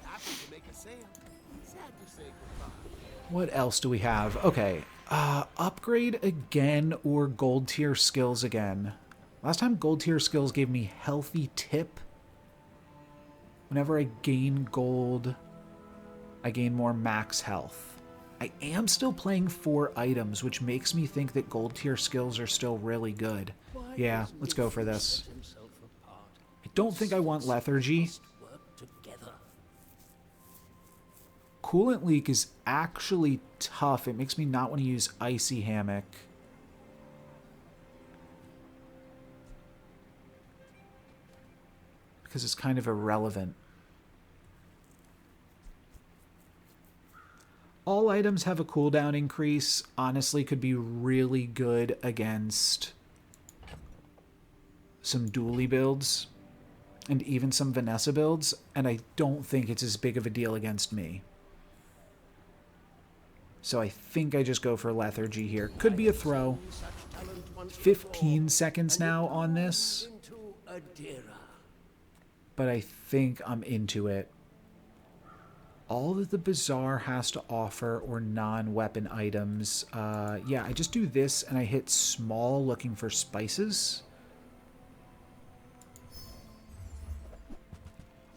Happy to make a sale. Sad to say goodbye. What else do we have? Okay. Upgrade again or gold tier skills again. Last time gold tier skills gave me healthy tip. Whenever I gain gold, I gain more max health. I am still playing 4 items, which makes me think that gold tier skills are still really good. Yeah, let's go for this. I don't think I want lethargy. Coolant leak is actually tough. It makes me not want to use icy hammock. Because it's kind of irrelevant. All items have a cooldown increase. Honestly, could be really good against some dually builds and even some Vanessa builds, and I don't think it's as big of a deal against me. So I think I just go for lethargy here. Could be a throw. 15 seconds now on this, but I think I'm into it. All that the Bazaar has to offer or non-weapon items. Yeah, I just do this and I hit small looking for spices.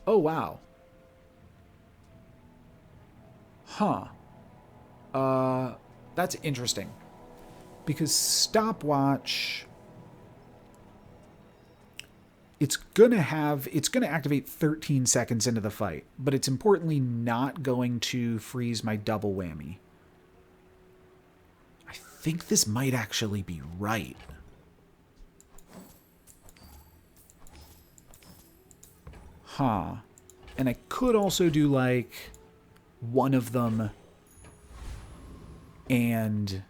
Oh, wow. Huh. That's interesting. Because stopwatch... It's gonna activate 13 seconds into the fight, but it's importantly not going to freeze my double whammy. I think this might actually be right. And I could also do like one of them and...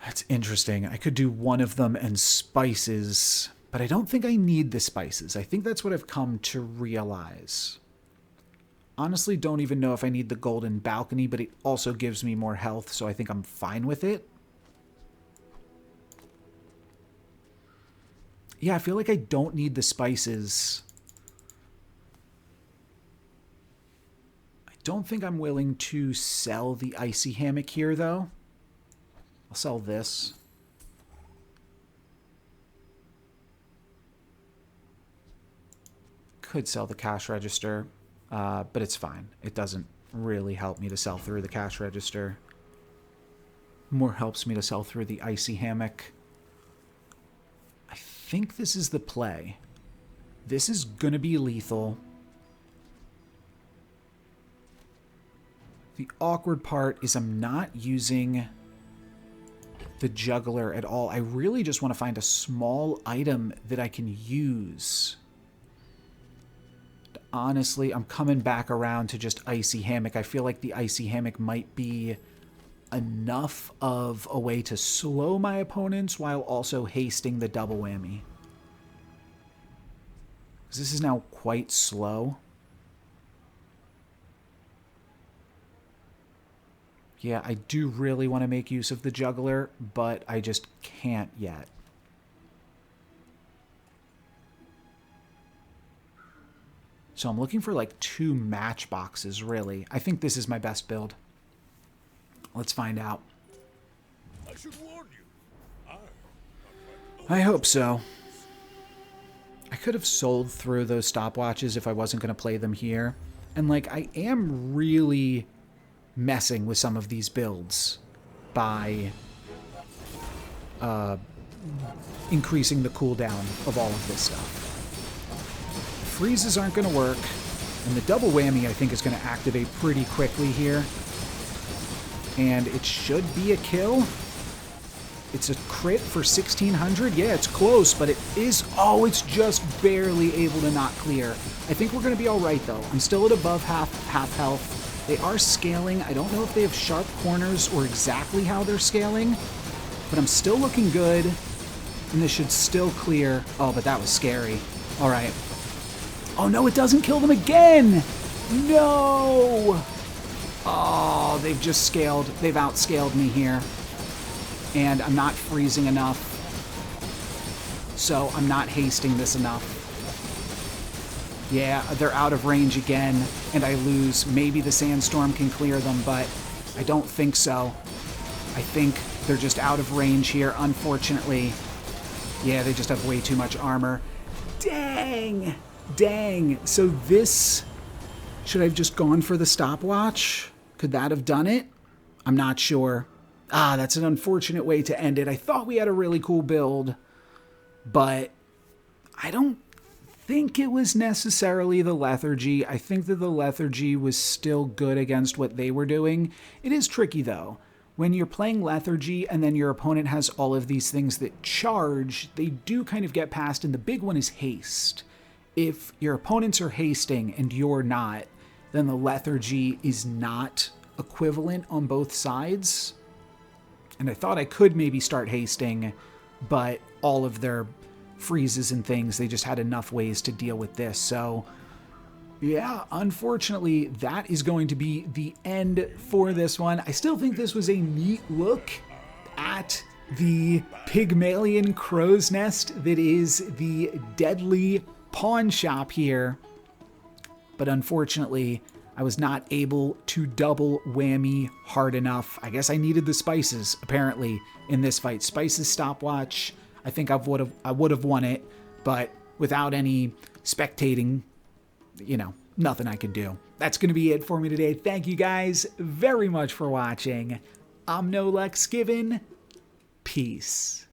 That's interesting. I could do one of them and spices, but I don't think I need the spices. I think that's what I've come to realize. Honestly, don't even know if I need the golden balcony, but it also gives me more health, so I think I'm fine with it. Yeah, I feel like I don't need the spices. I don't think I'm willing to sell the icy hammock here, though. I'll sell this. Could sell the cash register, but it's fine. It doesn't really help me to sell through the cash register. More helps me to sell through the icy hammock. I think this is the play. This is going to be lethal. The awkward part is I'm not using the juggler at all. I really just want to find a small item that I can use. Honestly, I'm coming back around to just icy hammock. I feel like the icy hammock might be enough of a way to slow my opponents while also hasting the double whammy. Because this is now quite slow. Yeah, I do really want to make use of the juggler, but I just can't yet. So I'm looking for like 2 matchboxes, really. I think this is my best build. Let's find out. I should warn you. I hope so. I could have sold through those stopwatches if I wasn't going to play them here. And like, I am really messing with some of these builds by increasing the cooldown of all of this stuff. Freezes aren't going to work, and the double whammy I think is going to activate pretty quickly here. And it should be a kill. It's a crit for 1600. Yeah, it's close, but it is... Oh, it's just barely able to not clear. I think we're going to be all right, though. I'm still at above half health. They are scaling. I don't know if they have sharp corners or exactly how they're scaling, but I'm still looking good, and this should still clear. Oh, but that was scary. All right. Oh, no, it doesn't kill them again. No. Oh, they've just scaled. They've outscaled me here. And I'm not freezing enough, so I'm not hasting this enough. Yeah, they're out of range again, and I lose. Maybe the sandstorm can clear them, but I don't think so. I think they're just out of range here, unfortunately. Yeah, they just have way too much armor. Dang! Dang! So this... Should I have just gone for the stopwatch? Could that have done it? I'm not sure. Ah, that's an unfortunate way to end it. I thought we had a really cool build, but I don't think it was necessarily the lethargy. I think that the lethargy was still good against what they were doing. It is tricky, though. When you're playing lethargy and then your opponent has all of these things that charge, they do kind of get past, and the big one is haste. If your opponents are hasting and you're not, then the lethargy is not equivalent on both sides. And I thought I could maybe start hasting, but all of their freezes and things, they just had enough ways to deal with this. So, yeah, unfortunately, that is going to be the end for this one. I still think this was a neat look at the Pygmalion crow's nest that is the deadly pawn shop here. But unfortunately, I was not able to double whammy hard enough. I guess I needed the spices, apparently, in this fight. Spices stopwatch. I think I would have won it, but without any spectating, you know, nothing I could do. That's going to be it for me today. Thank you guys very much for watching. I'm NoLucksGiven. Peace.